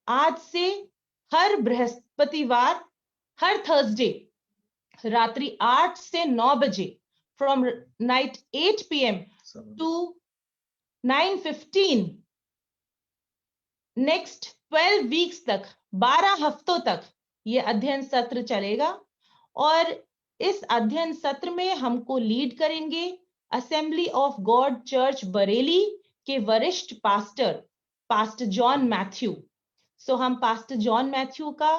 आज से हर बृहस्पतिवार, हर थर्सडे रात्रि 8 से 9 बजे, from night 8 PM to 9:15, next 12 weeks तक, 12 हफ्तों तक ये अध्ययन सत्र चलेगा। और इस अध्ययन सत्र में हमको लीड करेंगे assembly of God church Bareilly के वरिष्ठ पास्टर जॉन मैथ्यू। सो हम पास्टर जॉन मैथ्यू का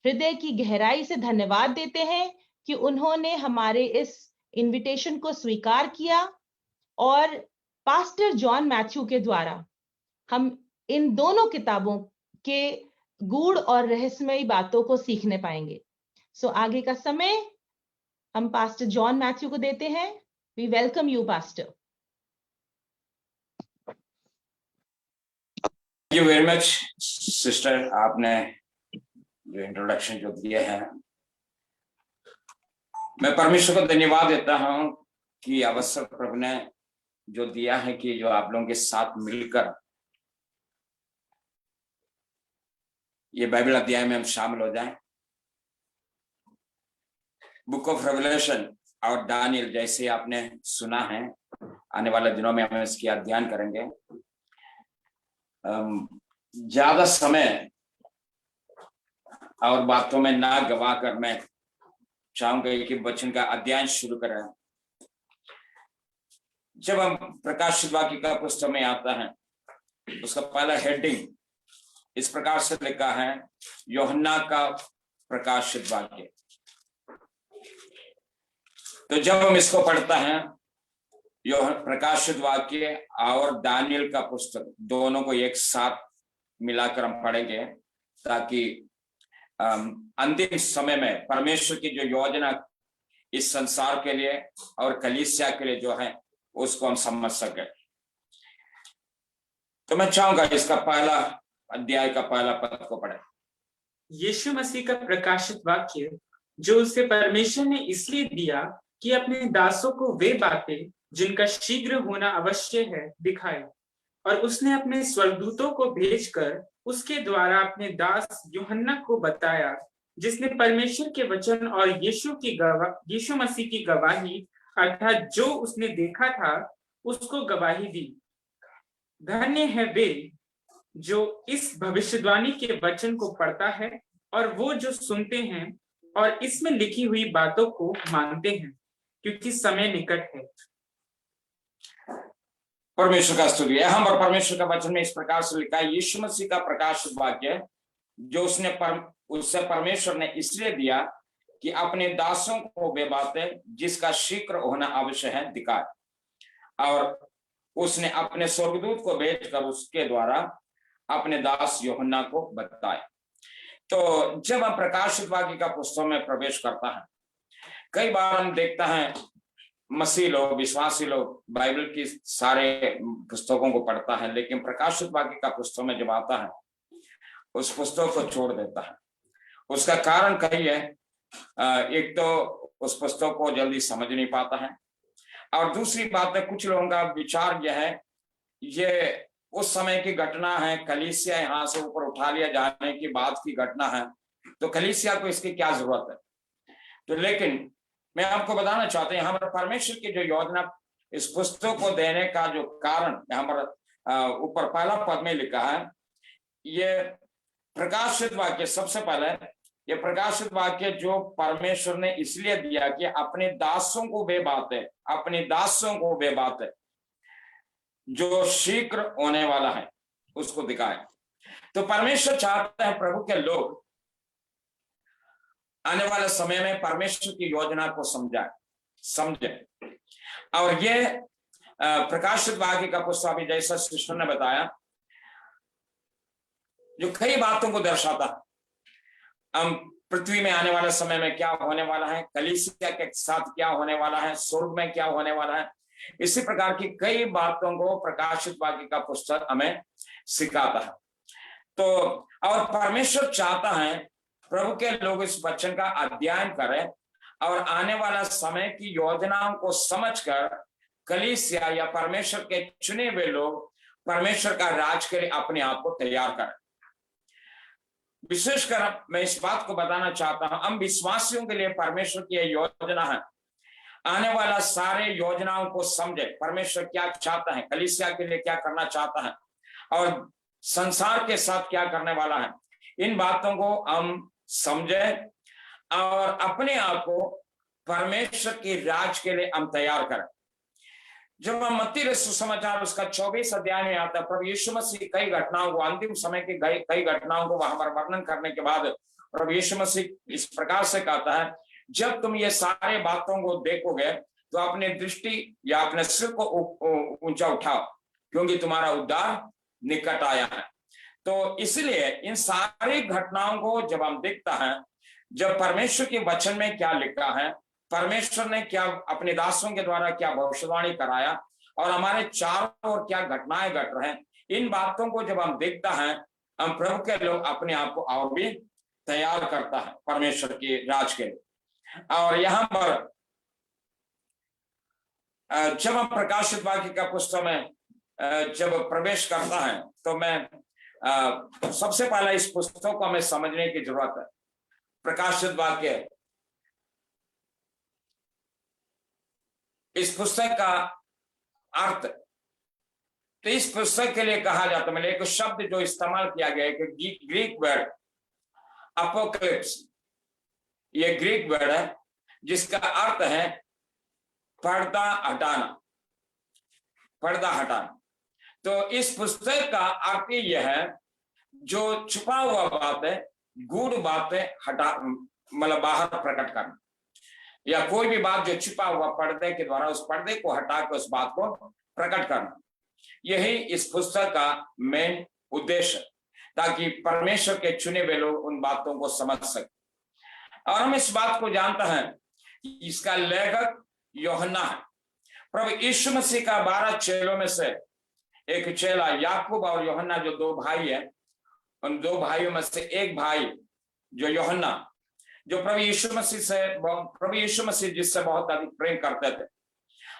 हृदय की गहराई से धन्यवाद देते हैं कि उन्होंने हमारे इस इनविटेशन को स्वीकार किया, और पास्टर जॉन मैथ्यू के द्वारा हम इन दोनों किताबों के गूढ़ और रहस्यमयी बातों को सीखने पाएंगे। सो आगे का समय हम पास्टर जॉन मैथ्यू को देते हैं। We welcome you pastor. Thank you very much sister, आपने जो इंट्रोडक्शन जो दिया है, मैं परमेश्वर को धन्यवाद देता हूं कि अवसर प्रभु ने जो दिया है कि जो आप लोगों के साथ मिलकर ये बाइबल अध्याय में हम शामिल हो जाएं। बुक ऑफ रेवलेशन और दानियल जैसे आपने सुना है, आने वाले दिनों में हम इसकी अध्ययन करेंगे। ज्यादा समय और बातों में ना गवा कर मैं चाहूंगा कि वचन का अध्ययन शुरू करें। जब हम प्रकाशित वाक्य का पुस्तक में आता है, उसका पहला हेडिंग इस प्रकार से लिखा है, यूहन्ना का प्रकाशित वाक्य। तो जब हम इसको पढ़ता है, प्रकाशित वाक्य और दानियल का पुस्तक दोनों को एक साथ मिलाकर हम पढ़ेंगे, ताकि अंतिम समय में परमेश्वर की जो योजना इस संसार के लिए और कलीसिया के लिए जो है उसको हम समझ सके। तो मैं चाहूंगा इसका पहला अध्याय का पहला पद को पढ़े। यीशु मसीह का प्रकाशित वाक्य जो उसे परमेश्वर ने इसलिए दिया कि अपने दासों को वे बातें जिनका शीघ्र होना अवश्य है दिखाए, और उसने अपने स्वर्गदूतों को भेजकर उसके द्वारा अपने दास यूहन्ना को बताया, जिसने परमेश्वर के वचन और यीशु मसीह की गवाही अर्थात जो उसने देखा था उसको गवाही दी। धन्य है वे जो इस भविष्यवाणी के वचन को पढ़ता है और वो जो सुनते हैं और इसमें लिखी हुई बातों को मानते हैं, क्योंकि समय निकट है। परमेश्वर का स्तुति है। हम और परमेश्वर का वचन में इस प्रकार से लिखा है, यीशु मसीह का प्रकाशित वाक्य जो उससे परमेश्वर ने इसलिए दिया कि अपने दासों को वे बातें जिसका शीघ्र होना आवश्यक है दिखाए, और उसने अपने स्वर्गदूत को भेजकर उसके द्वारा अपने दास यूहन्ना को बताए। तो जब हम प्रकाशित वाक्य का पुस्तक में प्रवेश करता है, कई बार हम देखता है मसीह लोग, विश्वासी लोग बाइबल की सारे पुस्तकों को पढ़ता है, लेकिन प्रकाशित वाक्य का पुस्तक में जब आता है उस पुस्तक को छोड़ देता है। उसका कारण कई है। एक तो उस पुस्तक को जल्दी समझ नहीं पाता है, और दूसरी बात है कुछ लोगों का विचार यह है ये उस समय की घटना है, कलीसिया यहाँ से ऊपर उठा लिया जाने की बात की घटना है, तो कलीसिया को इसकी क्या जरूरत है। तो लेकिन मैं आपको बताना चाहता हूँ, यहाँ पर परमेश्वर की जो योजना इस पुस्तक को देने का जो कारण यहाँ पर ऊपर पहला पद में लिखा है, ये प्रकाशित वाक्य सबसे पहले ये प्रकाशित वाक्य जो परमेश्वर ने इसलिए दिया कि अपने दासों को वे बातें जो शीघ्र होने वाला है उसको दिखाए। तो परमेश्वर चाहता है प्रभु के लोग आने वाले समय में परमेश्वर की योजना को समझे। और ये प्रकाशित वाक्य का पुस्तक अभी जैसा सिस्टर ने बताया, जो कई बातों को दर्शाता है। हम पृथ्वी में आने वाले समय में क्या होने वाला है, कलीसिया के साथ क्या होने वाला है, स्वर्ग में क्या होने वाला है, इसी प्रकार की कई बातों को प्रकाशित वाक्य का पुस्तक हमें सिखाता है। तो और परमेश्वर चाहता है प्रभु के लोग इस वचन का अध्ययन करें और आने वाला समय की योजनाओं को समझकर कलीसिया या परमेश्वर के चुने हुए लोग परमेश्वर का राज के लिए अपने आप को तैयार करें। विशेषकर मैं इस बात को बताना चाहता हूं, हम विश्वासियों के लिए परमेश्वर की यह योजना है, आने वाला सारे योजनाओं को समझे, परमेश्वर क्या चाहता है, कलीसिया के लिए क्या करना चाहता है और संसार के साथ क्या करने वाला है, इन बातों को हम समझे और अपने आप को परमेश्वर की राज के लिए हम तैयार करें। जब हम मत्ती रचित सुसमाचार उसका 24 अध्याय में आता है, प्रभु यीशु मसीह कई घटनाओं को, अंतिम समय की कई घटनाओं को वहां पर वर्णन करने के बाद प्रभु यीशु मसीह इस प्रकार से कहता है, जब तुम ये सारे बातों को देखोगे तो अपनी दृष्टि या अपने सिर को ऊंचा उठाओ, क्योंकि तुम्हारा उद्धार निकट आया है। तो इसलिए इन सारी घटनाओं को जब हम देखता है, जब परमेश्वर के वचन में क्या लिखा है, परमेश्वर ने क्या अपने दासों के द्वारा क्या भविष्यवाणी कराया और हमारे चारों ओर क्या घटनाएं घट रहे हैं, इन बातों को जब हम देखता है, हम प्रभु के लोग अपने आप को और भी तैयार करता है परमेश्वर के राज के लिए। और यहाँ पर जब हम प्रकाशित वाक्य का पुस्तक में जब प्रवेश करता है, तो मैं सबसे पहले इस पुस्तक को हमें समझने की जरूरत है। प्रकाशित वाक्य, इस पुस्तक का अर्थ, तो इस पुस्तक के लिए कहा जाता है, मतलब एक शब्द जो इस्तेमाल किया गया है कि ग्रीक वर्ड अपोकलिप्स, ये ग्रीक वर्ड है जिसका अर्थ है पर्दा हटाना, पर्दा हटाना। तो इस पुस्तक का अर्थ यह है, जो छुपा हुआ बात है, गूढ़ बातें हटा, मतलब बाहर प्रकट करना, या कोई भी बात जो छुपा हुआ पर्दे के द्वारा उस पर्दे को हटाकर उस बात को प्रकट करना, यही इस पुस्तक का मेन उद्देश्य, ताकि परमेश्वर के चुने हुए लोग उन बातों को समझ सके। और हम इस बात को जानते हैं कि इसका लेखक यूहन्ना है। प्रभु यीशु मसीह का 12 चेलों में से एक चेला याकूब और यूहन्ना जो 2 भाई है, उन 2 भाइयों में से एक भाई जो यूहन्ना, जो प्रभु यीशु मसीह जिससे बहुत अधिक प्रेम करते थे।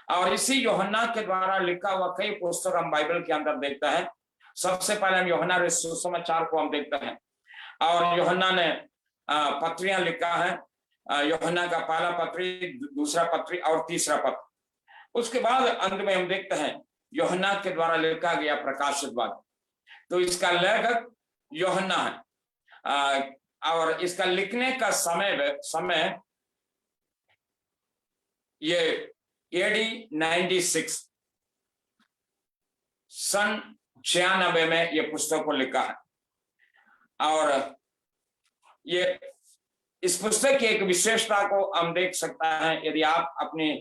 और इसी यूहन्ना के द्वारा लिखा हुआ कई पुस्तक हम बाइबल के अंदर देखते हैं। सबसे पहले हम यूहन्ना रचित सुसमाचार को हम देखते हैं, और यूहन्ना ने पत्रियां लिखा है, यूहन्ना का पहला पत्री, दूसरा पत्री और तीसरा पत्र। उसके बाद अंत में हम देखते हैं यूहन्ना के द्वारा लिखा गया प्रकाशित वाक्य। तो इसका लेखक यूहन्ना है, और इसका लिखने का समय ये AD 96 सन 96 में ये पुस्तक को लिखा है। और ये इस पुस्तक की एक विशेषता को हम देख सकता है, यदि आप अपने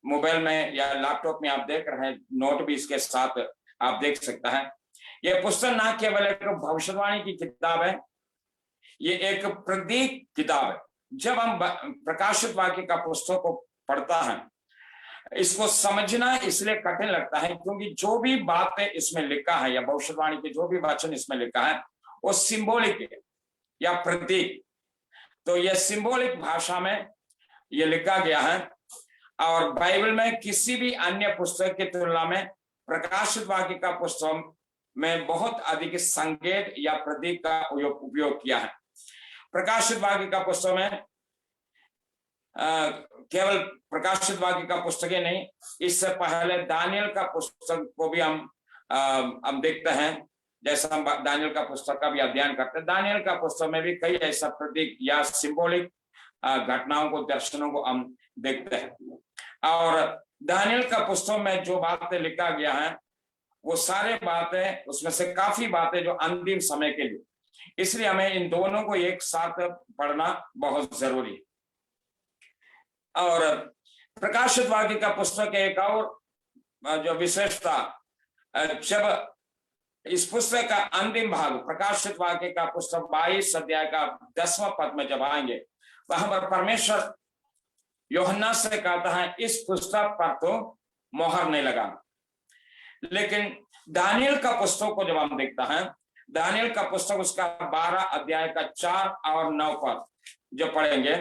मोबाइल में या लैपटॉप में आप देख रहे हैं, नोट भी इसके साथ आप देख सकता है। यह पुस्तक न केवल एक भविष्यवाणी की किताब है, ये एक प्रतीक किताब है। जब हम प्रकाशित वाक्य का पुस्तक को पढ़ता है, इसको समझना इसलिए कठिन लगता है क्योंकि जो भी बातें इसमें लिखा है या भविष्यवाणी के जो भी वचन इसमें लिखा है वो सिंबॉलिक है या प्रतीक। तो यह सिंबॉलिक भाषा में यह लिखा गया है, और बाइबल में किसी भी अन्य पुस्तक की तुलना में प्रकाशित वाक्य का पुस्तक में बहुत अधिक संकेत या प्रतीक का उपयोग किया है। प्रकाशित वाक्य का पुस्तक में केवल प्रकाशित वाक्य का पुस्तक ही नहीं, इससे पहले दानियल का पुस्तक को भी हम देखते हैं। जैसा हम दानियल का पुस्तक का भी अध्ययन करते हैं, दानियल का पुस्तक में भी कई ऐसा प्रतीक या सिंबॉलिक घटनाओं को, दर्शनों को हम देखते हैं। और दानियल का पुस्तक में जो बातें लिखा गया है वो सारे बातें, उसमें से काफी बातें जो अंतिम समय के लिए, इसलिए हमें इन दोनों को एक साथ पढ़ना बहुत जरूरी है। और प्रकाशित वाक्य का पुस्तक एक और जो विशेषता, जब इस पुस्तक का अंतिम भाग प्रकाशित वाक्य का पुस्तक 22 अध्याय का 10वां पद में जब आएंगे, वहां पर परमेश्वर यूहन्ना से कहता है इस पुस्तक पर तो मोहर नहीं लगाना। लेकिन दानियल का पुस्तक को जब हम देखता है, दानियल का पुस्तक उसका 12 अध्याय का 4 और 9 पद जो पढ़ेंगे,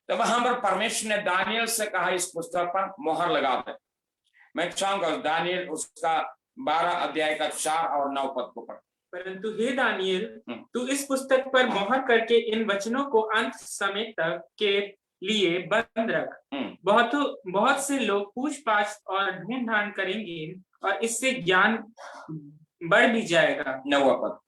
तो वहां पर परमेश्वर ने दानियल से कहा इस पुस्तक पर मोहर लगा दे। मैं चाहूंगा दानियल उसका 12 अध्याय का 4 और 9 पद को पढ़। परंतु हे दानियल, तू इस पुस्तक पर मोहर करके इन वचनों को अंत समय तक के लिए बंद रख। बहुत से लोग पूछ-पाछ और ढूंढ-ढांड करेंगे और इससे ज्ञान बढ़ भी जाएगा। 9वां पद।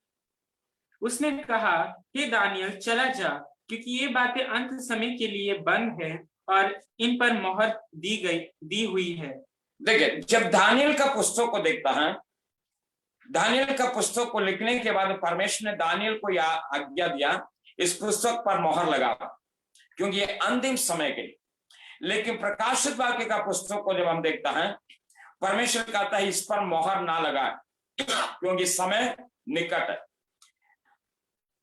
उसने कहा, हे दानियल, चला जा, क्योंकि ये बातें अंत समय के लिए बंद है और इन पर मोहर दी हुई है। देखिए, जब दानियल का पुस्तक को देखता है, दानियल का पुस्तक को लिखने के बाद परमेश्वर ने दानियल को यह आज्ञा दिया, इस पुस्तक पर मोहर लगा, क्योंकि ये अंतिम समय के। लेकिन प्रकाशित वाक्य का पुस्तक को जब हम देखता है, परमेश्वर कहता है इस पर मोहर ना लगाए, क्योंकि समय निकट है।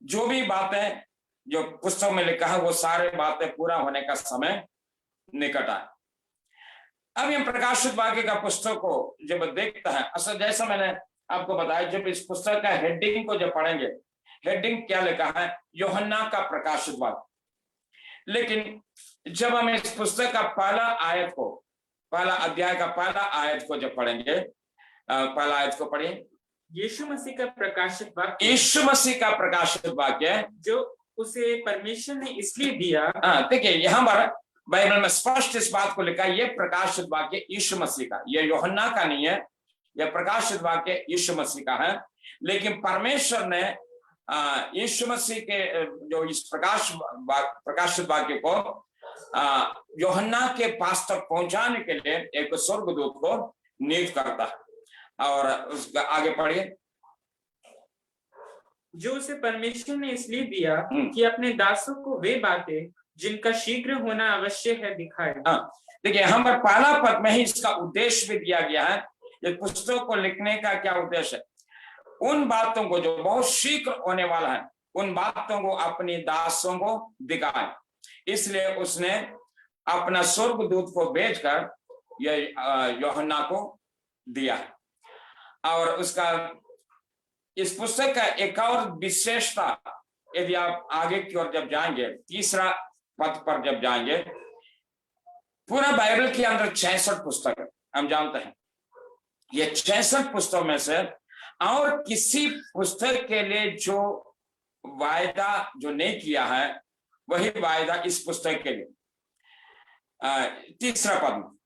जो भी बातें जो पुस्तक में लिखा है, वो सारे बातें पूरा होने का समय निकट है। अब हम प्रकाशित वाक्य का पुस्तक को जब देखता है, असल जैसा मैंने आपको बताया, जब इस पुस्तक का हेडिंग को जब पढ़ेंगे, हेडिंग क्या लिखा है, यूहन्ना का प्रकाशित वाक्य। लेकिन जब हम इस पुस्तक का पहला अध्याय का पहला आयत को जब पढ़ेंगे, पहला आयत को पढ़िए। यीशु मसीह का प्रकाशित वाक्य, यीशु मसीह का प्रकाशित वाक्य जो उसे परमेश्वर ने इसलिए दिया। देखिए, यहाँ पर बाइबल में स्पष्ट इस बात को लिखा है, ये प्रकाशित वाक्य यीशु मसीह का, ये यूहन्ना का नहीं है, यह प्रकाशित वाक्य यीशु मसीह का है। लेकिन परमेश्वर ने यीशु मसीह के जो इस प्रकाशित वाक्य को यूहन्ना के पास तक पहुंचाने के लिए एक स्वर्गदूत को नियुक्त करता है। और उसका आगे पढ़िए। जो उसे परमेश्वर ने इसलिए दिया कि अपने दासों को वे बातें जिनका शीघ्र होना आवश्यक है दिखाए। देखिए, यहाँ पर पहला पद में ही इसका उद्देश्य भी दिया गया है। ये पुस्तक को लिखने का क्या उद्देश्य है? उन बातों को जो बहुत शीघ्र होने वाला है, उन बातों को अपनी दासों को दिखाए। इसलिए उसने अपना स्वर्गदूत को भेजकर यह यूहन्ना को दिया। और उसका इस पुस्तक का एक और विशेषता, यदि आप आगे की ओर जब जाएंगे, तीसरा पद पर जब जाएंगे, पूरा बाइबल के अंदर 66 पुस्तक है, हम जानते हैं। ये 66 पुस्तक में से और किसी पुस्तक के लिए जो वायदा जो नहीं किया है, वही वायदा इस पुस्तक के लिए। तीसरा पद,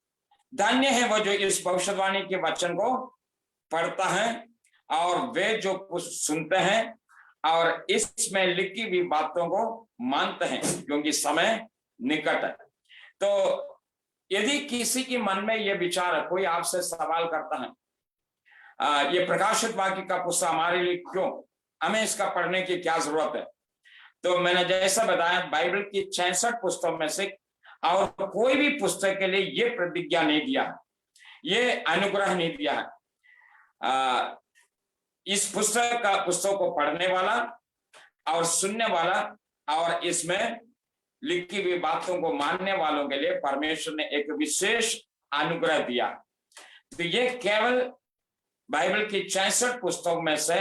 धन्य है वो जो इस भविष्यवाणी के वचन को पढ़ता है और वे जो सुनते हैं और इसमें लिखी हुई बातों को मानते हैं, क्योंकि समय निकट है। तो यदि किसी के मन में यह विचार है, कोई आपसे सवाल करता है, ये प्रकाशित वाक्य का पुस्तक हमारे लिए क्यों, हमें इसका पढ़ने की क्या जरूरत है, तो मैंने जैसा बताया, बाइबल की 66 पुस्तक में से और कोई भी पुस्तक के लिए ये प्रतिज्ञा नहीं दिया है, ये अनुग्रह नहीं दिया है। इस पुस्तक को पढ़ने वाला और सुनने वाला और इसमें लिखी हुई बातों को मानने वालों के लिए परमेश्वर ने एक विशेष अनुग्रह दिया। तो ये केवल बाइबल की 66 पुस्तकों में से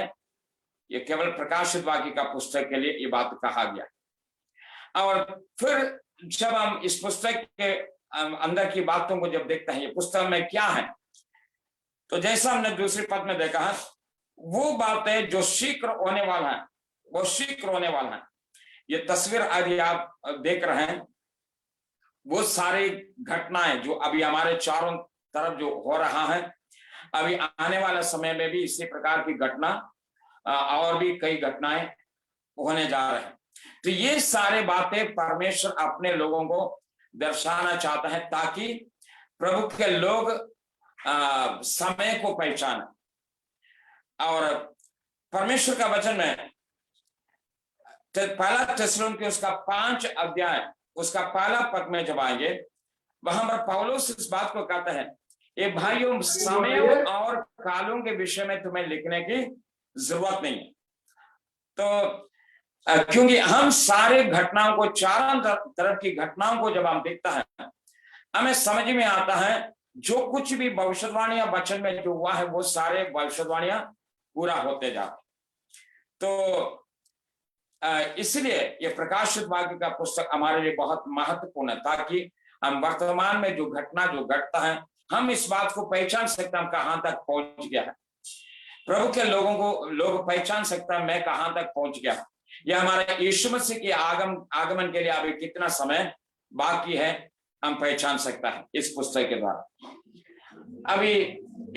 ये केवल प्रकाशित वाक्य का पुस्तक के लिए ये बात कहा गया। और फिर जब हम इस पुस्तक के अंदर की बातों को जब देखते हैं, ये पुस्तक में क्या है, तो जैसा हमने दूसरे पद में देखा है, वो बातें जो शीघ्र होने वाला है, वो शीघ्र होने वाला है। ये तस्वीर यदि आप देख रहे हैं, वो सारी घटनाएं जो अभी हमारे चारों तरफ जो हो रहा है, अभी आने वाले समय में भी इसी प्रकार की घटना और भी कई घटनाएं होने जा रहे हैं। तो ये सारे बातें परमेश्वर अपने लोगों को दर्शाना चाहता है, ताकि प्रभु के लोग समय को पहचाने। और परमेश्वर का वचन में पहला थिस्सलुनीके उसका 5 अध्याय उसका पहला पद में जब आएंगे, वहां पर पौलुस इस बात को कहता है, ये भाइयों, समयों और कालों के विषय में तुम्हें लिखने की जरूरत नहीं है। तो क्योंकि हम सारे घटनाओं को, चारों तरफ की घटनाओं को जब हम देखता है, हमें समझ में आता है जो कुछ भी भविष्यवाणियां वचन में जो हुआ है, वो सारे भविष्यवाणियां पूरा होते जाते। तो इसलिए ये प्रकाशित वाक्य का पुस्तक हमारे लिए बहुत महत्वपूर्ण है, ताकि हम वर्तमान में जो घटना जो घटता है, हम इस बात को पहचान सकते हैं हम कहां तक पहुंच गया है। प्रभु के लोगों को लोग पहचान सकता है मैं कहां तक पहुंच गया, या हमारे यीशु मसीह के आगमन के लिए अभी कितना समय बाकी है, हम पहचान सकता है इस पुस्तक के द्वारा। अभी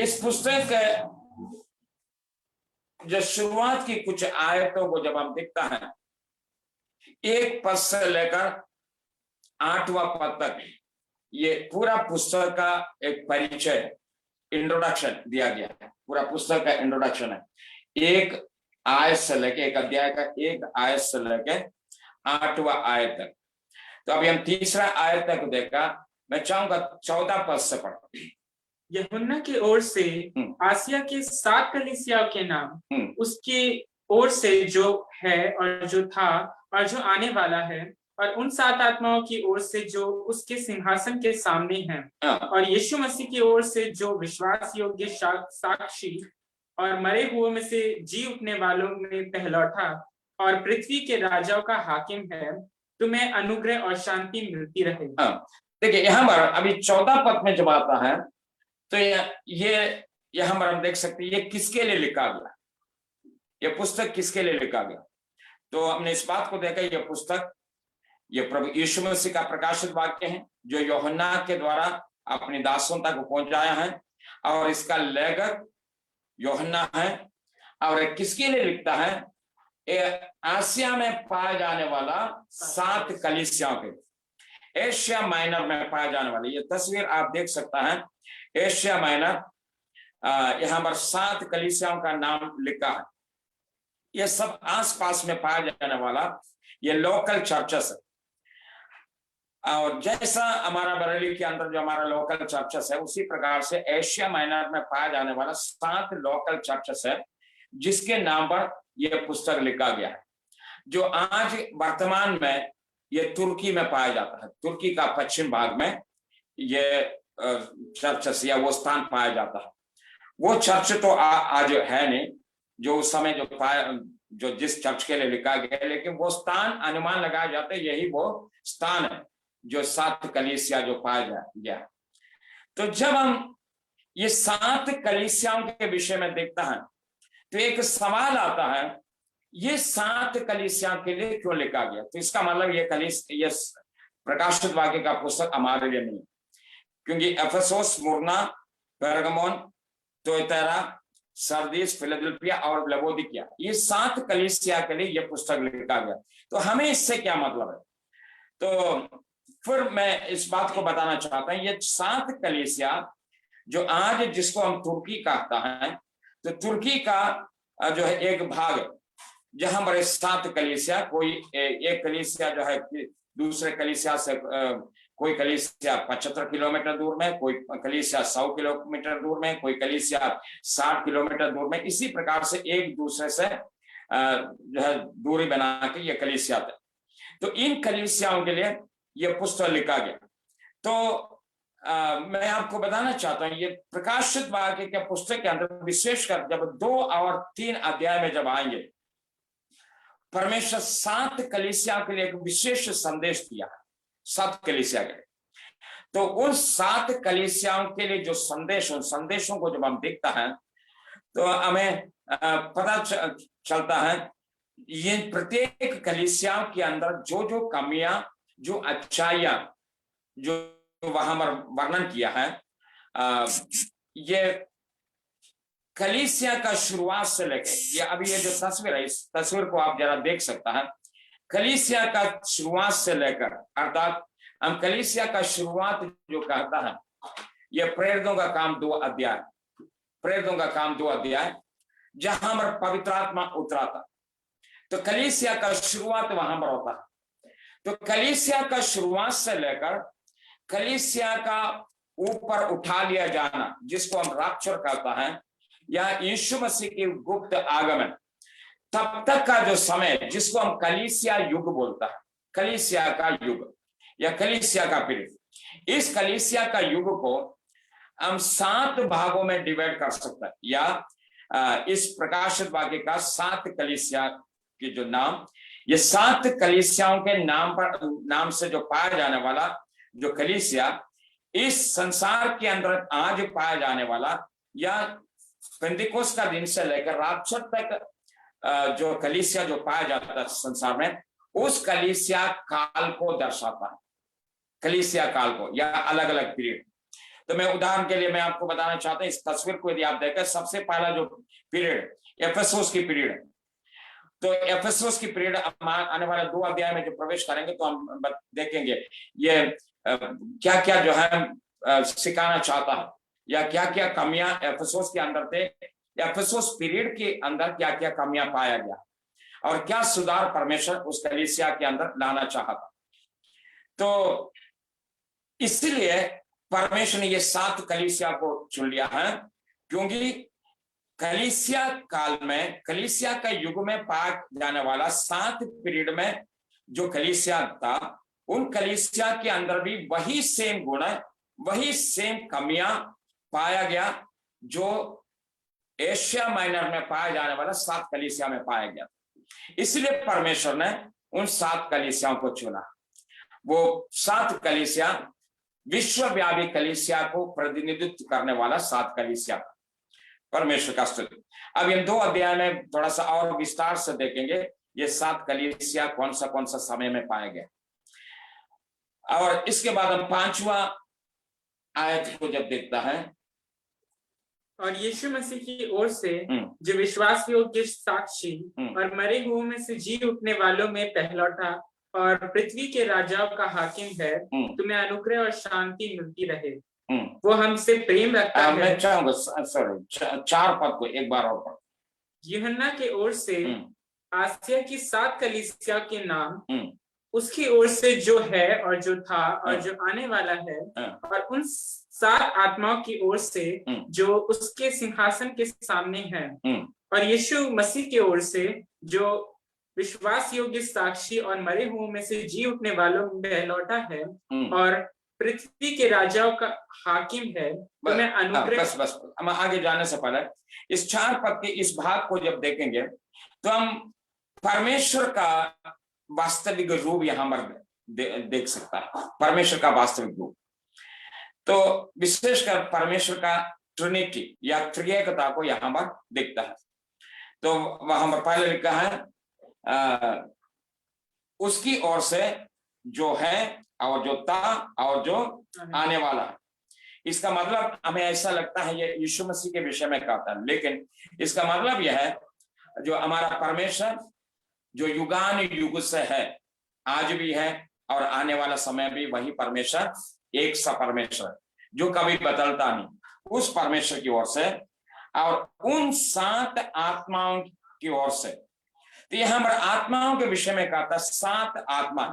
इस पुस्तक जो शुरुआत की कुछ आयतों को जब हम देखता है, 1 पद से लेकर 8वां पद तक, ये पूरा पुस्तक का एक परिचय, इंट्रोडक्शन दिया गया है। पूरा पुस्तक का इंट्रोडक्शन है, 1 आयत से लेके, एक अध्याय का 1 आयत से लेके 8वां आयत तक। तो अभी हम 3रा आयत तक देखा, मैं चाहूंगा 14 पद से पढ़। यूहन्ना की ओर से आसिया के 7 कलीसियाओं के नाम, उसकी ओर से जो है और जो था और जो आने वाला है, और उन 7 आत्माओं की ओर से जो उसके सिंहासन के सामने हैं, और यीशु मसीह की ओर से जो विश्वास योग्य साक्षी और मरे हुए में से जी उठने वालों में पहलौठा और पृथ्वी के राजाओं का हाकिम है, तुम्हें अनुग्रह और शांति मिलती रहे। देखिए यहाँ पर अभी 14 पद में जब आता है तो ये यहाँ पर हम देख सकते हैं ये किसके लिए लिखा गया, ये पुस्तक किसके लिए लिखा गया। तो हमने इस बात को देखा, ये पुस्तक ये प्रभु यीशु मसीह का प्रकाशित वाक्य है जो यूहन्ना के द्वारा अपने दासों तक पहुंचाया है, और इसका लेखक यूहन्ना है। और किसके लिए लिखता है, आसिया में पाया जाने वाला 7 कलीसियाओं के, एशिया माइनर में पाया जाने वाली, ये तस्वीर आप देख सकता है, एशिया माइनर, यहाँ पर 7 कलीसियाओं का नाम लिखा है। ये सब आसपास में पाया जाने वाला ये लोकल चर्चेस है। और जैसा हमारा बरेली के अंदर जो हमारा लोकल चर्चेस है, उसी प्रकार से एशिया माइनर में पाया जाने वाला 7 लोकल चर्चेस है जिसके नाम पर यह पुस्तक लिखा गया है, जो आज वर्तमान में ये तुर्की में पाया जाता है। तुर्की का पश्चिम भाग में ये चर्चेस या वो स्थान पाया जाता है। वो चर्च तो आज है नहीं जो उस समय जो जिस चर्च के लिए लिखा गया, लेकिन वो स्थान अनुमान लगाया जाता है यही वो स्थान है जो 7 कलीसिया जो पाया गया। तो जब हम ये 7 कलीसियाओं के विषय में देखता है तो एक सवाल आता है, ये 7 कलीसियाओं के लिए क्यों लिखा गया। तो इसका मतलब ये प्रकाशित वाक्य का पुस्तक हमारे लिए नहीं, क्योंकि एफेसोस, स्मुरना, पेरगमोन, तुअतैरा, सरदीस, फिलाडेल्फिया और लवोदिकिया, ये 7 कलीसिया के लिए यह पुस्तक लिखा गया। तो हमें इससे क्या मतलब है, तो फिर मैं इस बात को बताना चाहता हूं, ये 7 कलीसिया जो आज जिसको हम तुर्की कहता है, तो तुर्की का जो है एक भाग जहां पर 7 कलीसिया, कोई एक कलीसिया जो है दूसरे कलीसिया से, कोई कलीसिया 75 किलोमीटर दूर में, कोई कलीसिया 100 किलोमीटर दूर में, कोई कलीसिया 60 किलोमीटर दूर में, इसी प्रकार से एक दूसरे से जो है दूरी बना के ये कलीसिया थे। तो इन कलीसियाओं के लिए ये पुस्तक लिखा गया। तो मैं आपको बताना चाहता हूं, ये प्रकाशित वाक्य के पुस्तक के अंदर विशेषकर जब 2 और 3 अध्याय में जब आएंगे, परमेश्वर 7 कलीसिया के लिए एक विशेष संदेश दिया है, 7 कलीसिया के लिए। तो उन 7 कलीसियाओं के लिए जो संदेश, उन संदेशों को जब हम देखता है तो हमें पता चलता है ये प्रत्येक कलीसियाओं के अंदर जो जो कमियां, जो अच्छाइयां जो वहां पर वर्णन किया है, ये कलीसिया का शुरुआत से लेकर, ये अभी ये जो तस्वीर है, इस तस्वीर को आप जरा देख सकता है, कलीसिया का शुरुआत से लेकर, अर्थात हम कलीसिया का शुरुआत जो कहता है, ये प्रेरितों का काम 2 अध्याय, प्रेरितों का काम 2 अध्याय, जहां पर पवित्र आत्मा उतरा था। तो कलीसिया का शुरुआत वहां पर होता है। तो कलीसिया का शुरुआत से लेकर कलीसिया का ऊपर उठा लिया जाना, जिसको हम रैप्चर कहता है, या यीशु मसीह की गुप्त आगमन, तब तक का जो समय जिसको हम कलीसिया युग बोलता है, कलीसिया का युग या कलीसिया का पीरियड, इस कलीसिया का युग को हम 7 भागों में डिवाइड कर सकते हैं, या इस प्रकाशित वाक्य का 7 कलीसिया के जो नाम, ये 7 कलीसियाओं के नाम से जो पाया जाने वाला जो कलीसिया इस संसार के अंदर आज पाया जाने वाला, या पेंतिकोस्त का दिन से लेकर रापचर तक जो कलीसिया जो पाया जाता है संसार में, उस कलीसिया काल को दर्शाता है, कलीसिया काल को, या अलग अलग पीरियड। तो मैं उदाहरण के लिए मैं आपको बताना चाहता हूं, इस तस्वीर को यदि आप देखें, सबसे पहला जो पीरियड एफेसोस की पीरियड है। तो एफेसोस की पीरियड आने वाले 2 अध्याय में जो प्रवेश करेंगे तो हम देखेंगे ये क्या क्या जो है सिखाना चाहता है, या क्या क्या कमियां एफेसोस के अंदर थे, एफेसोस पीरियड के अंदर क्या क्या कमियां पाया गया, और क्या सुधार परमेश्वर उस कलीसिया के अंदर लाना चाहता। तो इसलिए परमेश्वर ने ये 7 कलीसिया को चुन लिया है, क्योंकि कलीसिया काल में, कलीसिया का युग में पाया जाने वाला 7 पीरियड में जो कलीसिया था, उन कलीसिया के अंदर भी वही सेम गुण, वही सेम कमियां पाया गया जो एशिया माइनर में पाया जाने वाला 7 कलीसिया में पाया गया। इसलिए परमेश्वर ने उन 7 कलीसियाओं को चुना। वो 7 कलीसिया विश्वव्यापी कलीसिया को प्रतिनिधित्व करने वाला 7 कलीसिया, परमेश्वर का स्तुति। अब इन 2 अध्याय में थोड़ा सा और विस्तार से देखेंगे ये 7 कलीसिया कौन सा समय में पाया गया, और इसके बाद हम 5वां आयत को जब देखता है, और यीशु मसीह की ओर से जो विश्वास योग्य साक्षी और मरे हुओं में से जी उठने वालों में पहलौठा और पृथ्वी के राजाओं का हाकिम है, तुम्हें अनुग्रह और शांति मिलती रहे। वो हमसे प्रेम रखता है। मैं चाहूंगा 4 पद को एक बार और पढ़। यूहन्ना के ओर से आसिया की 7 कलीसिया के नाम, उसकी ओर से जो है और जो था और जो आने वाला है, और उन 7 आत्माओं की ओर से जो उसके सिंहासन के सामने हैं, और यीशु मसीह की ओर से जो विश्वास योग्य साक्षी और मरे हुओं में से जी उठने वालों में लौटा है और पृथ्वी के राजाओं का हाकिम है, तो मैं अनुग्रह। बस हम आगे जाने से पहले इस 4 पद के इस भाग को जब देखेंगे तो हम परमेश्वर का वास्तविक रूप यहां पर देख सकता है, परमेश्वर का वास्तविक रूप। तो विशेषकर परमेश्वर का ट्रिनिटी या त्रिएकता को यहां पर देखता है। तो वहां पर पहले लिखा है उसकी ओर से जो है और जो था और जो आने वाला है। इसका मतलब हमें ऐसा लगता है ये यीशु मसीह के विषय में कहता है, लेकिन इसका मतलब यह है जो हमारा परमेश्वर जो युगान युग से है, आज भी है और आने वाला समय भी वही परमेश्वर, एक सा परमेश्वर जो कभी बदलता नहीं, उस परमेश्वर की ओर से और उन 7 आत्माओं की ओर से। तो यहां पर आत्माओं के विषय में कहता है 7 आत्मा।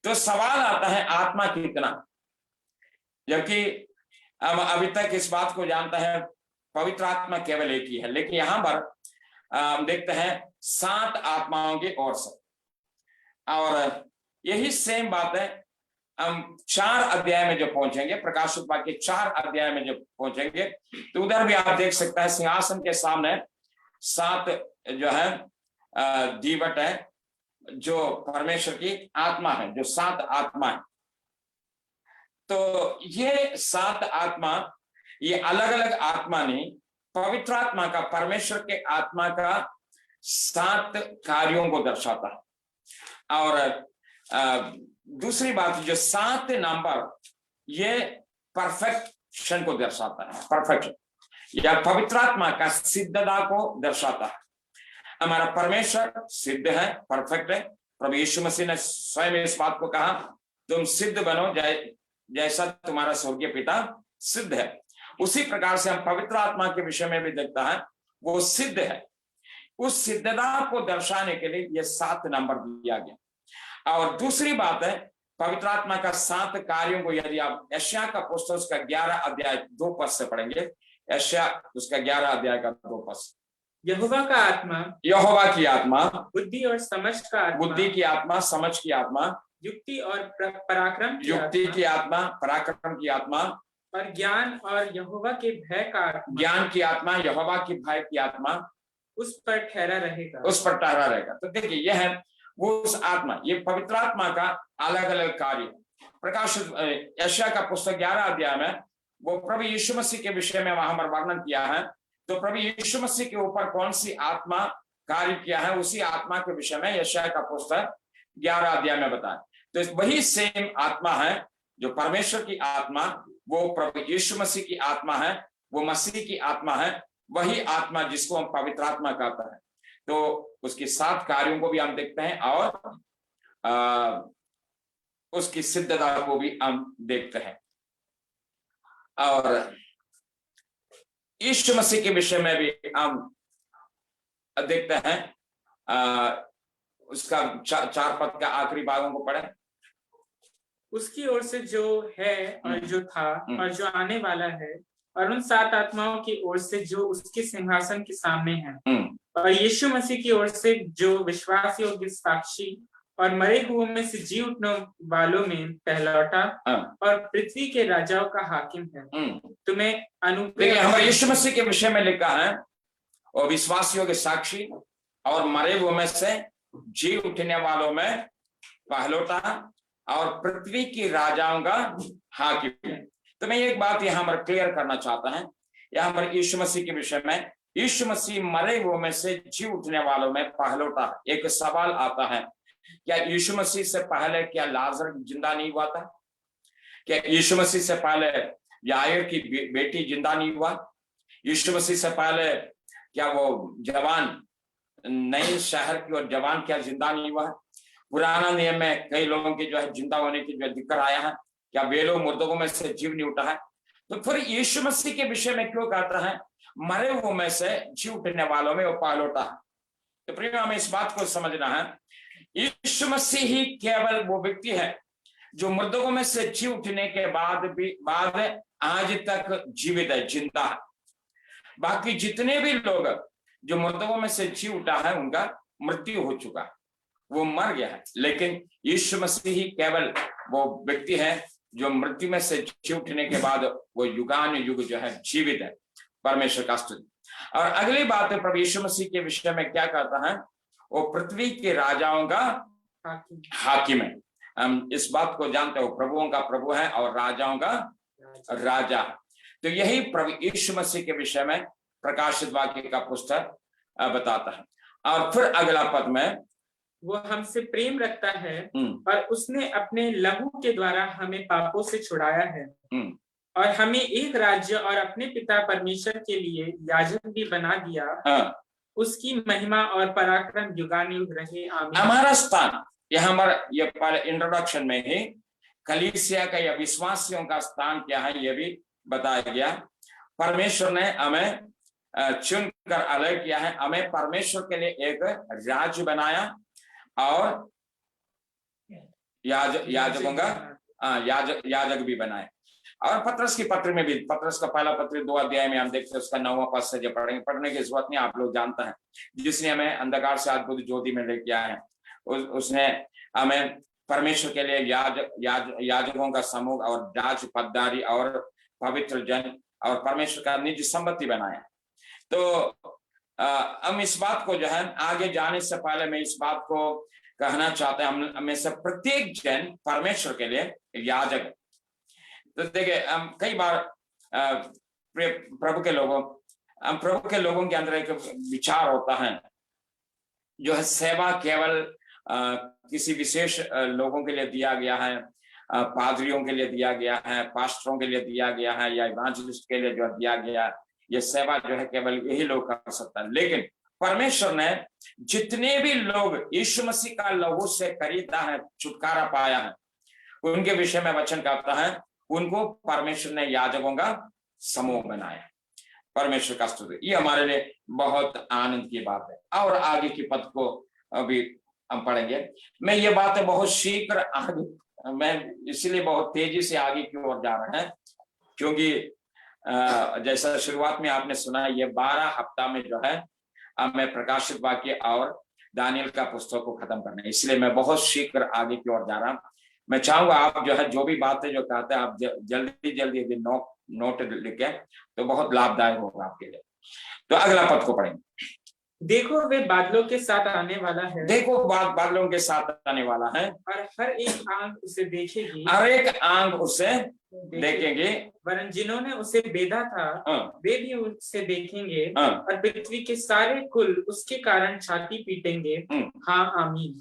तो सवाल आता है आत्मा कितना, जबकि अभी तक इस बात को जानता है पवित्र आत्मा केवल एक ही है, लेकिन यहां पर देखते हैं 7 आत्माओं की ओर से। और यही सेम बात है हम 4 अध्याय में जब पहुंचेंगे, प्रकाशित वाक्य 4 अध्याय में जब पहुंचेंगे तो उधर भी आप देख सकते हैं सिंहासन के सामने 7 जो है दीवट है जो परमेश्वर की आत्मा है, जो 7 आत्मा है। तो ये 7 आत्मा ये अलग अलग आत्मा नहीं, पवित्र आत्मा का, परमेश्वर के आत्मा का 7 कार्यों को दर्शाता है। और दूसरी बात जो 7 नंबर ये परफेक्शन को दर्शाता है, परफेक्शन या पवित्र आत्मा का सिद्धता को दर्शाता है। हमारा परमेश्वर सिद्ध है, परफेक्ट है। प्रभु यीशु मसीह ने स्वयं इस बात को कहा तुम सिद्ध बनो जैसा तुम्हारा स्वर्गीय पिता सिद्ध है। उसी प्रकार से हम पवित्र आत्मा के विषय में भी देखता है वो सिद्ध है। उस सिद्धता को दर्शाने के लिए ये 7 नंबर दिया गया। और दूसरी बात है पवित्र आत्मा का 7 कार्यों को यदि आप यशायाह का पुस्तक उसका 11 अध्याय 2 पद से पढ़ेंगे, यशायाह उसका 11 अध्याय का 2 पद। यहोवा का आत्मा, यहोवा की आत्मा, बुद्धि और समझ का आत्मा, बुद्धि की आत्मा, समझ की आत्मा, युक्ति और पराक्रम की युक्ति की आत्मा, पराक्रम की आत्मा, और ज्ञान और यहोवा के भय का आत्मा, ज्ञान की आत्मा, यहोवा की भय की आत्मा उस पर ठहरा रहेगा, उस पर ठहरा रहेगा। तो देखिए यह है वो उस आत्मा, ये पवित्र आत्मा का अलग अलग कार्य। प्रकाशित यशायाह का पुस्तक 11 अध्याय में वो प्रभु यीशु मसीह के विषय में वहां पर वर्णन किया है तो प्रभु यीशु मसीह के ऊपर कौन सी आत्मा कार्य किया है, उसी आत्मा के विषय में यशायाह का पुस्तक 11 अध्याय में बताया। तो वही सेम आत्मा है जो परमेश्वर की आत्मा, वो प्रभु यीशु मसीह की आत्मा है, वो मसीह की आत्मा है, वही आत्मा जिसको हम पवित्र आत्मा कहते हैं। तो उसकी 7 कार्यों को भी हम देखते हैं और उसकी सिद्धता को भी हम देखते हैं। और यीशु मसीह के विषय में भी हम देखते हैं। उसका 4 पद का आखिरी भागों को पढ़े। उसकी ओर से जो है और जो था और जो आने वाला है, और उन 7 आत्माओं की ओर से जो उसके सिंहासन के सामने है, और यीशु मसीह की ओर से जो विश्वास योग्य साक्षी और मरे हुओं में से जी उठने वालों में पहलौठा और पृथ्वी के राजाओं का हाकिम है। तुम्हें अनुग्रह। हमारे यीशु मसीह के विषय में लिखा है, और विश्वास योग्य साक्षी और मरे हुओं में से जी उठने वालों में पहलौठा और पृथ्वी की राजाओं का हाकिम है। तो मैं एक बात यहाँ पर क्लियर करना चाहता है, यहाँ पर यीशु मसीह के विषय में, यीशु मसीह मरे हुओं में से जी उठने वालों में पहलौठा। एक सवाल आता है, क्या यीशु मसीह से पहले क्या लाजर जिंदा नहीं हुआ था? क्या यीशु मसीह से पहले याईर की बेटी जिंदा नहीं हुआ? यीशु मसीह से पहले क्या वो जवान नए शहर की और जवान क्या जिंदा नहीं हुआ? पुराना नियम में कई लोगों की जो है जिंदा होने की जो जिक्र आया है, क्या वे लोग मुर्दों में से जीव नहीं उठा है? तो फिर यीशु मसीह के विषय में क्यों कहता है मरे हुओं में से जी उठने वालों में वो पहलौठा? तो प्रिय, हमें इस बात को समझना है, यीशु मसीह ही केवल वो व्यक्ति है जो मुर्दों में से जी उठने के बाद आज तक जीवित है, जिंदा है। बाकी जितने भी लोग जो मुर्दों में से जी उठा है उनका मृत्यु हो चुका है, वो मर गया है। लेकिन यीशु मसीह ही केवल वो व्यक्ति है जो मृत्यु में से जी उठने के बाद वो युगान युग जो है जीवित है। परमेश्वर का स्तुति। और अगली बात है, प्रभु यीशु मसीह के विषय में क्या कहता है? वो पृथ्वी के राजाओं का हाकिम है। हम इस बात को जानते हो, प्रभुओं का प्रभु है और राजाओं का राजा। तो यही प्रभु यीशु मसीह के विषय में प्रकाशित वाक्य का पुस्तक बताता है। और फिर अगला पद में, वो हमसे प्रेम रखता है और उसने अपने लहू के द्वारा हमें पापों से छुड़ाया है और हमें एक राज्य और अपने पिता परमेश्वर के लिए याजक भी बना दिया। उसकी महिमा और पराक्रम युगानुयुग रहे, आमीन। हमारा स्थान यहाँ ये इंट्रोडक्शन में ही कलीसिया का या विश्वासियों का स्थान क्या है ये भी बताया गया। परमेश्वर ने हमें चुनकर अलग किया है, हमें परमेश्वर के लिए एक राज्य बनाया और याजकों का याजक भी बनाए। और पतरस की पत्र में भी, पतरस का पहला पत्र 2 अध्याय में हम देखते हैं, उसका 9वां पद से जो पढ़ेंगे, पढ़ने की जरूरत नहीं, आप लोग जानते हैं। जिसने हमें अंधकार से अद्भुत ज्योति में लेके आया है, उसने हमें परमेश्वर के लिए याजकों का समूह और राज पदधारी और पवित्र जन और परमेश्वर का निज संपत्ति बनाया। तो हम इस बात को जो है आगे जाने से पहले मैं इस बात को कहना चाहते हैं, हम में से प्रत्येक जन परमेश्वर के लिए याजक है। तो देखिए, हम कई बार प्रभु के लोगों के अंदर एक विचार होता है जो है सेवा केवल किसी विशेष लोगों के लिए दिया गया है, पादरियों के लिए दिया गया है, पास्टरों के लिए दिया गया है, या इवांजलिस्ट के लिए जो दिया गया, ये सेवा जो है केवल यही लोग कर सकता है। लेकिन परमेश्वर ने जितने भी लोग यीशु मसीह का लहू से खरीदा है, छुटकारा पाया है, उनके विषय में वचन कहता है उनको परमेश्वर ने याजकों का समूह बनाया। परमेश्वर का स्तुति। ये हमारे लिए बहुत आनंद की बात है। और आगे की पद को अभी हम पढ़ेंगे। मैं ये बातें बहुत शीघ्र आगे, मैं इसलिए बहुत तेजी से आगे की ओर जा रहा है क्योंकि जैसा शुरुआत में आपने सुना, ये 12 हफ्ता में जो है मैं प्रकाशित वाक्य और दानियल का पुस्तक को खत्म करना है, इसलिए मैं बहुत शीघ्र आगे की ओर जा रहा हूँ। मैं चाहूंगा आप जो है जो भी बातें जो कहते हैं आप जल्दी यदि नोट लिखे तो बहुत लाभदायक होगा आपके लिए। तो अगला पद को पढ़ेंगे। देखो वे बादलों के साथ आने वाला है, देखो बादलों के साथ आने वाला है, और हर एक आंख उसे देखेगी, हर एक आंख उसे देखेंगे, वरन जिन्होंने उसे बेधा था वे भी उसे देखेंगे, और पृथ्वी के सारे कुल उसके कारण छाती पीटेंगे। हाँ आमीन।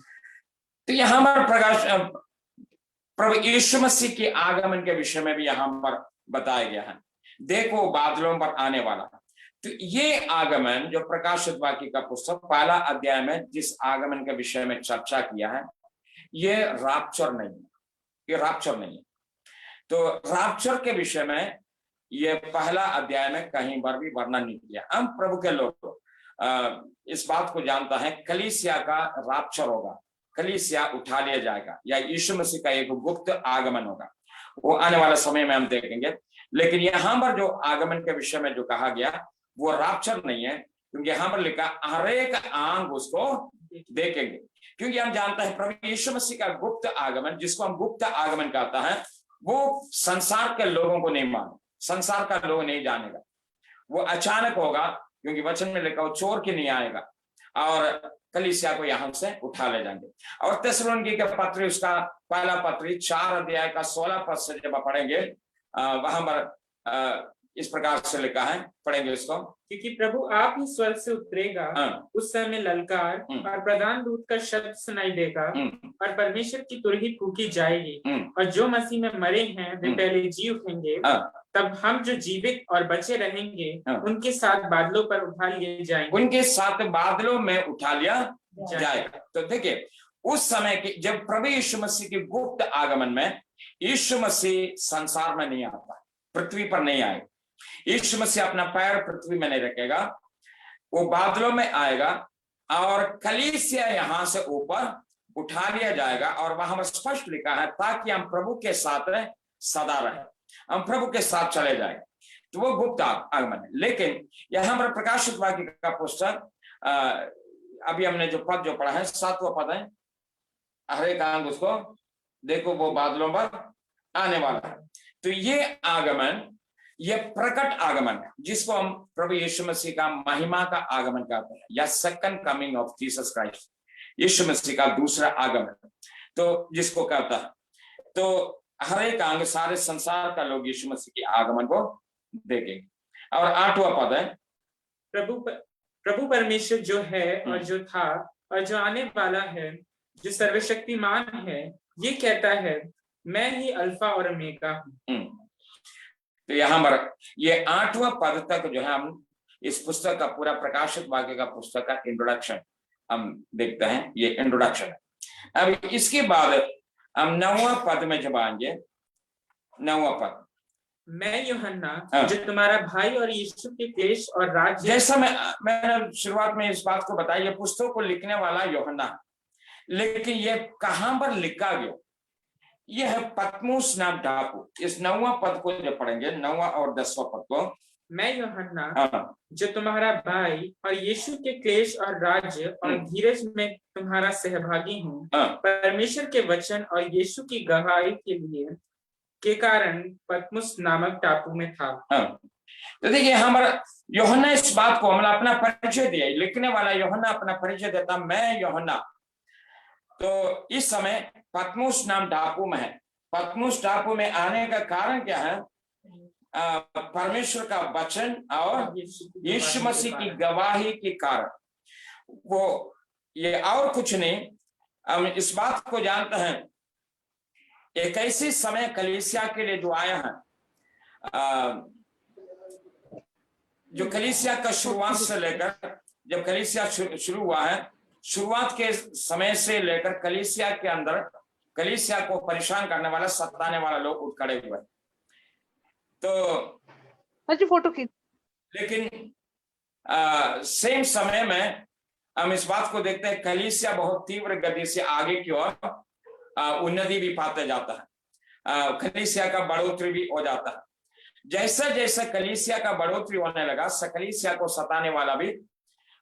तो यहाँ पर प्रकाश प्रभु यीशु मसीह के आगमन के विषय में भी यहाँ पर बताया गया है, देखो बादलों पर आने वाला। तो ये आगमन जो प्रकाशित वाक्य का पुस्तक पहला अध्याय में जिस आगमन के विषय में चर्चा किया है, ये रैप्चर नहीं है, ये रैप्चर नहीं है। तो रैप्चर के विषय में ये पहला अध्याय में कहीं पर भी वर्णन नहीं किया। हम प्रभु के लोग इस बात को जानता है, कलीसिया का रैप्चर होगा, कलीसिया उठा लिया जाएगा, या यीशु मसीह का एक गुप्त आगमन होगा, वो आने वाला समय में हम देखेंगे। लेकिन यहाँ पर जो आगमन के विषय में जो कहा गया वो रैप्चर नहीं है, क्योंकि यहाँ पर लिखा हर एक आंख उसको देखेंगे, क्योंकि हम जानते हैं प्रभु यीशु मसीह का गुप्त आगमन, जिसको हम गुप्त आगमन कहता है, वो संसार के लोगों को नहीं माने, संसार का लोग नहीं जानेगा, वो अचानक होगा, क्योंकि वचन में लिखा वो चोर की नहीं आएगा, और कलीसिया को यहां से उठा ले जाएंगे। और थिस्सलुनीके के पत्री, उसका पहला पत्री 4 अध्याय का 16 पद से जब पढ़ेंगे, वहां पर इस प्रकार से लिखा है, पढ़ेंगे इसको। क्योंकि प्रभु आप ही स्वर्ग से उतरेगा, उस समय ललकार और प्रधान दूत का शब्द सुनाई देगा, और परमेश्वर की तुरही फूकी जाएगी, और जो मसीह में मरे हैं वे पहले जी उठेंगे, तब हम जो जीवित और बचे रहेंगे उनके साथ बादलों पर उठा लिए जाएंगे, उनके साथ बादलों में उठा लिया जाएगा। तो देखिए उस समय की जब प्रभु यीशु मसीह के गुप्त आगमन में यीशु मसीह संसार में नहीं आता, पृथ्वी पर नहीं आएगा, यीशु मसीह अपना पैर पृथ्वी में नहीं रखेगा, वो बादलों में आएगा, और कलीसिया यहां से ऊपर उठा लिया जाएगा, और वहां पर स्पष्ट लिखा है ताकि हम प्रभु के साथ सदा रहे, हम प्रभु के साथ चले जाएंगे। तो वो गुप्त आगमन है। लेकिन यहां पर प्रकाशित वाक्य का पुस्तक, अभी हमने जो पद जो पढ़ा है 7वां पद है, हर एक आंख उसको देखो वो बादलों पर आने वाला है। तो ये आगमन, ये प्रकट आगमन है, जिसको हम प्रभु यीशु मसीह का महिमा का आगमन कहते हैं, या second coming of Jesus Christ, यीशु मसीह का दूसरा आगमन, तो जिसको कहता है। तो हर एक आंख, सारे संसार का लोग यीशु मसीह के आगमन को देखेंगे। और 8वां पद है, प्रभु परमेश्वर जो है और जो था और जो आने वाला है, जो सर्वशक्तिमान है, ये कहता है मैं ही अल्फा और ओमेगा हूं। तो यहाँ पर ये 8वां पद तक जो है हम इस पुस्तक का पूरा प्रकाशित वाक्य का पुस्तक का इंट्रोडक्शन हम देखते हैं, ये इंट्रोडक्शन है। अब इसके बाद हम 9वां पद में जब आएंगे, 9वां पद, मैं यूहन्ना जो तुम्हारा भाई और यीशु के क्लेश और राज्य, जैसा मैंने शुरुआत में इस बात को बताया, ये पुस्तक को लिखने वाला यूहन्ना, लेकिन ये कहां पर लिखा गया, यह है पतमुस नाम टापू। इस 9वां पद को जब पढ़ेंगे, 9वां और 10वां पद को, मैं यूहन्ना जो तुम्हारा भाई और यीशु के क्लेश और राज्य और धीरज में तुम्हारा सहभागी हूँ, परमेश्वर के वचन और यीशु की गवाही के लिए के कारण पतमुस नामक टापू में था। तो देखिए हमारा यूहन्ना इस बात को हमें अपना परिचय दिया, लिखने वाला यूहन्ना अपना परिचय देता, मैं यूहन्ना। तो इस समय पतमुस नाम टापू में है। पतमुस टापू में आने का कारण क्या है? परमेश्वर का वचन और यीशु मसीह की गवाही के कारण। वो ये और कुछ नहीं, हम इस बात को जानते हैं, एक ऐसे समय कलीसिया के लिए जो आया है, जो कलीसिया का शुरुआत से लेकर, जब कलीसिया शुरू हुआ है, शुरुआत के समय से लेकर कलीसिया के अंदर कलीसिया को परेशान करने वाला, सताने वाला लोग उठ खड़े हुए। तो फोटो खींच। लेकिन सेम समय में हम इस बात को देखते हैं, कलीसिया बहुत तीव्र गति से आगे की ओर उन्नति भी पाते जाता है, कलीसिया का बढ़ोतरी भी हो जाता है। जैसा जैसा कलीसिया का बढ़ोतरी होने लगा, कलीसिया को सताने वाला भी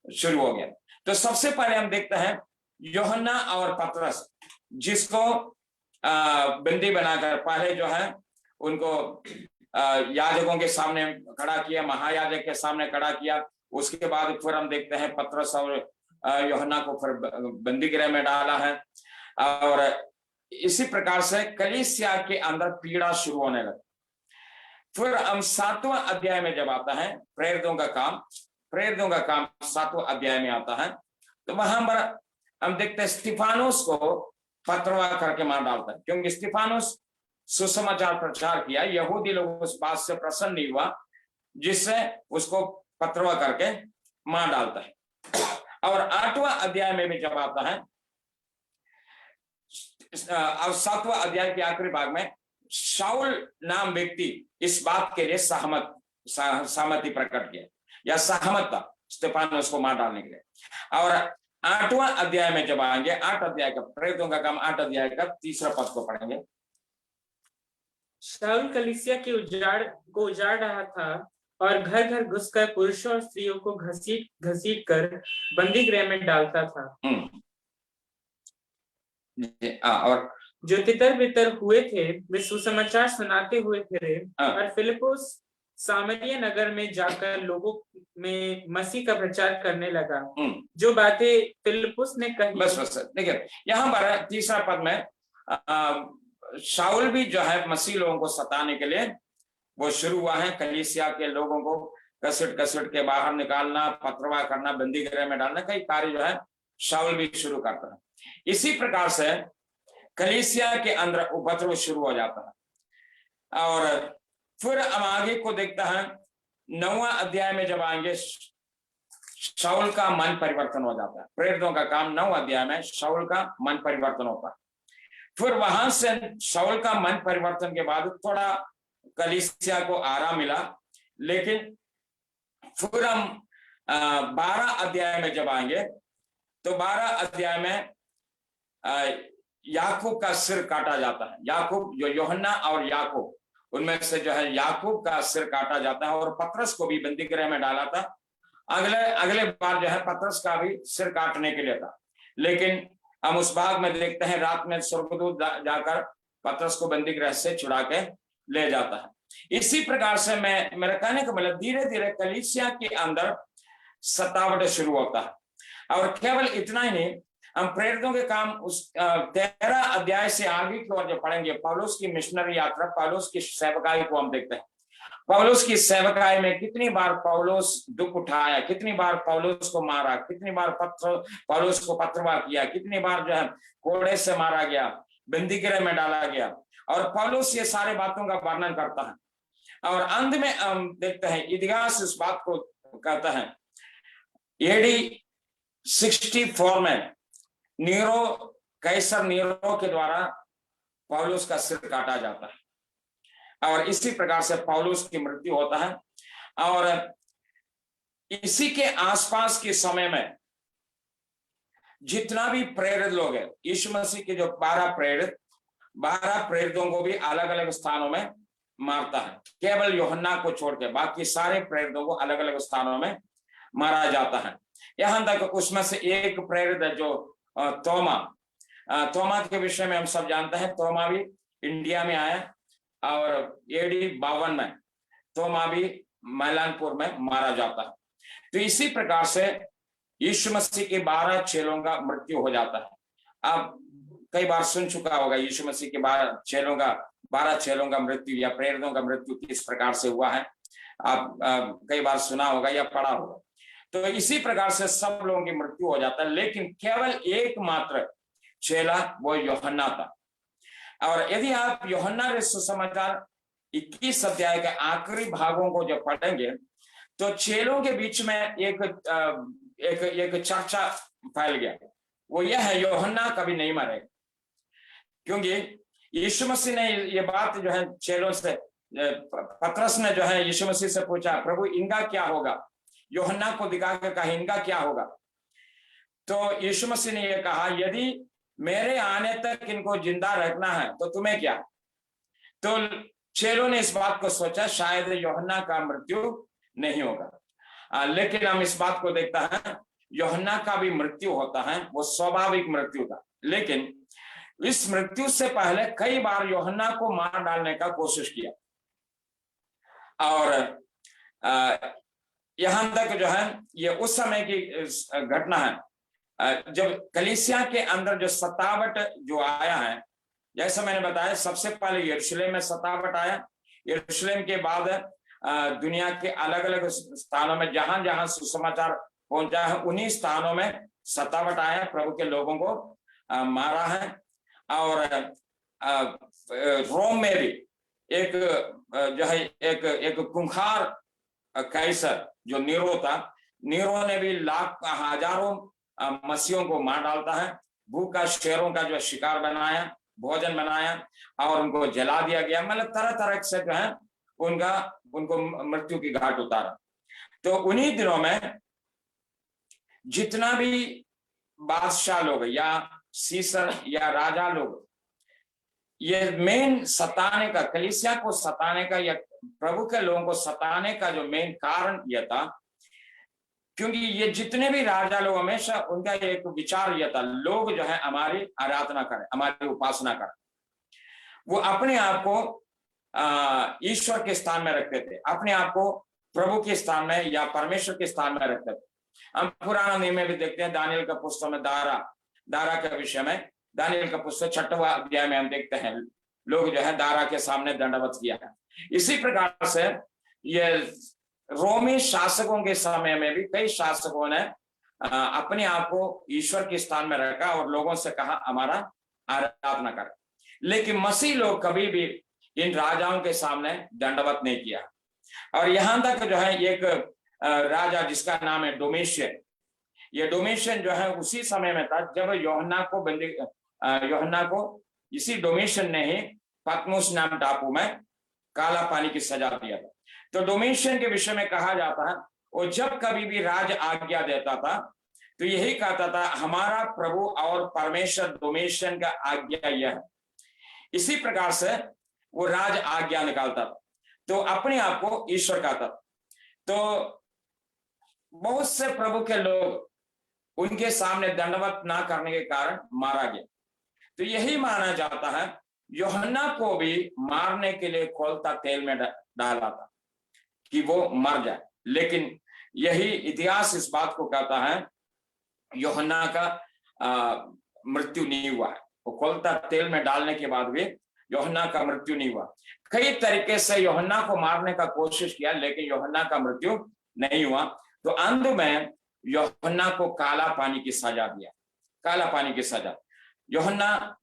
शुरू हो गया। तो सबसे पहले हम देखते हैं यूहन्ना और पतरस, जिसको बंदी बनाकर पहले जो है उनको याजकों के सामने खड़ा किया, महायाजक के सामने खड़ा किया, उसके बाद फिर हम देखते हैं पतरस और यूहन्ना को फिर बंदी गृह में डाला है। और इसी प्रकार से कलीसिया के अंदर पीड़ा शुरू होने लगी। फिर हम 7वां अध्याय में जब आता है प्रेरितों का काम 7वां अध्याय में आता है, तो वहां पर हम देखते हैं स्तिफानुस को पथरवा करके मार डालता है, क्योंकि स्तिफानुस सुसमाचार प्रचार किया। यहूदी लोग उस बात से प्रसन्न नहीं हुआ, जिससे उसको पथरवा करके मार डालता है। और 8वां अध्याय में भी जब आता है, और 7वां अध्याय के आखिरी भाग में शाऊल नाम व्यक्ति इस बात के लिए सहमति प्रकट किया या सहमत था स्तिफानुस को मार डालने के लिए। और 8वां अध्याय में जब आएंगे, 8 अध्याय का प्रेरितों का काम 8 अध्याय का 3रा पद को पढ़ेंगे। शाऊल कलीसिया के उजाड़ रहा था और घर घर घुसकर पुरुषों और स्त्रियों को घसीट कर बंदी गृह में डालता था। और जो तितर बितर हुए थे वे सुसमाचार सुनाते हुए फिरे, और फिलिप्पुस सामरिया नगर में जाकर लोगों में मसीह का प्रचार करने लगा। जो बातें फिलिप्पुस ने कही। बस देखिए यहाँ पर 3रा पद में शाऊल भी जो है मसीह लोगों को सताने के लिए वो शुरू हुआ है। कलीसिया के लोगों को कसट के बाहर निकालना, पथरवा करना, बंदी गृह में डालना, कई कार्य जो है शाऊल भी शुरू करता है। इसी प्रकार से कलीसिया के अंदर उपद्रव शुरू हो जाता है। और फिर हम आगे को देखता है 9वां अध्याय में जब आएंगे, शाऊल का मन परिवर्तन हो जाता है। प्रेरितों का काम 9वां अध्याय में शाऊल का मन परिवर्तन होता है। फिर वहां से शाऊल का मन परिवर्तन के बाद थोड़ा कलीसिया को आराम मिला, लेकिन फिर हम 12 अध्याय में जब आएंगे तो 12 अध्याय में याकूब का सिर काटा जाता है। याकूब जो यूहन्ना और याकूब, उनमें से जो है याकूब का सिर काटा जाता है। और पतरस को भी बंदी गृह में डाला था। अगले बार जो है पतरस का भी सिर काटने के लिए था, लेकिन हम उस भाग में देखते हैं रात में स्वर्गदूत जाकर पतरस को बंदी गृह से छुड़ा के ले जाता है। इसी प्रकार से मेरा कहने का मतलब धीरे धीरे कलीसिया के अंदर सतावट शुरू होता है। और केवल इतना ही नहीं, हम प्रेरितों के काम उस 13 अध्याय से आगे की ओर जब पढ़ेंगे, पौलुस की मिशनरी यात्रा, पौलुस की सेवकाई को हम देखते हैं। पौलुस की सेवकाई में कितनी बार पौलुस दुख उठाया, कितनी बार पौलुस को मारा, कितनी बार पौलुस को पथरवा किया, कितनी बार जो है कोड़े से मारा गया, बंदी गृह में डाला गया। और पौलुस ये सारे बातों का वर्णन करता है। और अंत में हम देखते हैं इतिहास इस बात को कहता है, AD 64 में कैसर नीरो के द्वारा पौलुस का सिर काटा जाता है। और इसी प्रकार से पौलुस की मृत्यु होता है। और इसी के आसपास के समय में जितना भी प्रेरित लोग हैं, यीशु मसीह के जो 12 प्रेरितों को भी अलग अलग स्थानों में मारता है। केवल यूहन्ना को छोड़ के बाकी सारे प्रेरितों को अलग अलग स्थानों में मारा जाता है। यहां तक उसमें से एक प्रेरित है जो तोमा के विषय में हम सब जानते हैं। तोमा भी इंडिया में आया और AD 52 में तोमा भी मैलानपुर में मारा जाता है। तो इसी प्रकार से यीशु मसीह के 12 चेलों का मृत्यु हो जाता है। आप कई बार सुन चुका होगा यीशु मसीह के 12 चेलों का मृत्यु या प्रेरितों का मृत्यु किस प्रकार से हुआ है। आप कई बार सुना होगा या पढ़ा होगा। तो इसी प्रकार से सब लोगों की मृत्यु हो जाता है, लेकिन केवल एकमात्र चेला वो यूहन्ना था। और यदि आप यूहन्ना के सुसमाचार 21 अध्याय के आखिरी भागों को जब पढ़ेंगे तो चेलों के बीच में एक चर्चा फैल गया। वो यह है, यूहन्ना कभी नहीं मरेगा। क्योंकि यीशु मसीह ने ये बात जो है चेलों से, पतरस ने जो है यीशु मसीह से पूछा, प्रभु इनका क्या होगा? यूहन्ना को दिखा के कहा इनका क्या होगा? तो यीशु मसीह ने यह कहा, यदि मेरे आने तक इनको जिंदा रखना है तो तुम्हें क्या? तो चेलों ने इस बात को सोचा शायद यूहन्ना का मृत्यु नहीं होगा। लेकिन हम इस बात को देखता है यूहन्ना का भी मृत्यु होता है, वो स्वाभाविक मृत्यु था। लेकिन इस मृत्यु से पहले कई बार यूहन्ना को मार डालने का कोशिश किया। और यहां तक जो है ये उस समय की घटना है जब कलीसिया के अंदर जो सतावट जो आया है। जैसे मैंने बताया, सबसे पहले यरूशलेम में सतावट आया। यरूशलेम के बाद दुनिया के अलग अलग स्थानों में जहां जहां सुसमाचार पहुंचा है, उन्हीं स्थानों में सतावट आया, प्रभु के लोगों को मारा है। और रोम में भी एक जो है एक खूंखार कैसर जो नीरो था, नीरो ने भी हजारों मसीहों को मार डालता है। भूखा शेरों का जो शिकार बनाया, भोजन बनाया और उनको जला दिया गया। मतलब तरह तरह से जो है उनको मृत्यु की घाट उतारा। तो उन्हीं दिनों में जितना भी बादशाह लोग या सीसर या राजा लोग, ये मेन सताने का, कलीसिया को सताने का या प्रभु के लोगों को सताने का जो मेन कारण यह था, क्योंकि ये जितने भी राजा लोग हमेशा उनका एक विचार यह था, लोग जो है हमारी आराधना करें, हमारी उपासना करें। वो अपने आप को ईश्वर के स्थान में रखते थे, अपने आप को प्रभु के स्थान में या परमेश्वर के स्थान में रखते थे। हम पुराना नियम में भी देखते हैं, दानियल का पुस्तक में दारा के विषय में, दानियल का पुस्तक 6वां अध्याय में हम देखते हैं, लोग जो है दारा के सामने दंडवत किया है। इसी प्रकार से ये रोमी शासकों के समय में भी कई शासकों ने अपने आप को ईश्वर के स्थान में रखा और लोगों से कहा हमारा आराधना करें। लेकिन मसीह लोग कभी भी इन राजाओं के सामने दंडवत नहीं किया। और यहां तक जो है एक राजा जिसका नाम है डोमेशियन, ये डोमेशियन जो है उसी समय में था जब यूहन्ना को इसी डोमेशियन ने ही पतमुस नाम टापू में काला पानी की सजा दिया था। तो डोमेशियन के विषय में कहा जाता है, वो जब कभी भी राज आज्ञा देता था तो यही कहता था, हमारा प्रभु और परमेश्वर डोमेशियन का आज्ञा यह है। इसी प्रकार से वो राज आज्ञा निकालता था, तो अपने आप को ईश्वर कहता। तो बहुत से प्रभु के लोग उनके सामने दंडवत ना करने के कारण मारा गया। तो यही माना जाता है यूहन्ना को भी मारने के लिए खौलता तेल में डाला था कि वो मर जाए। लेकिन यही इतिहास इस बात को कहता है, यूहन्ना का मृत्यु नहीं हुआ है। वो खौलता तेल में डालने के बाद भी यूहन्ना का मृत्यु नहीं हुआ। कई तरीके से यूहन्ना को मारने का कोशिश किया, लेकिन यूहन्ना का मृत्यु नहीं हुआ। तो अंत में यूहन्ना को काला पानी की सजा दिया, काला पानी की सजा। यूहन्ना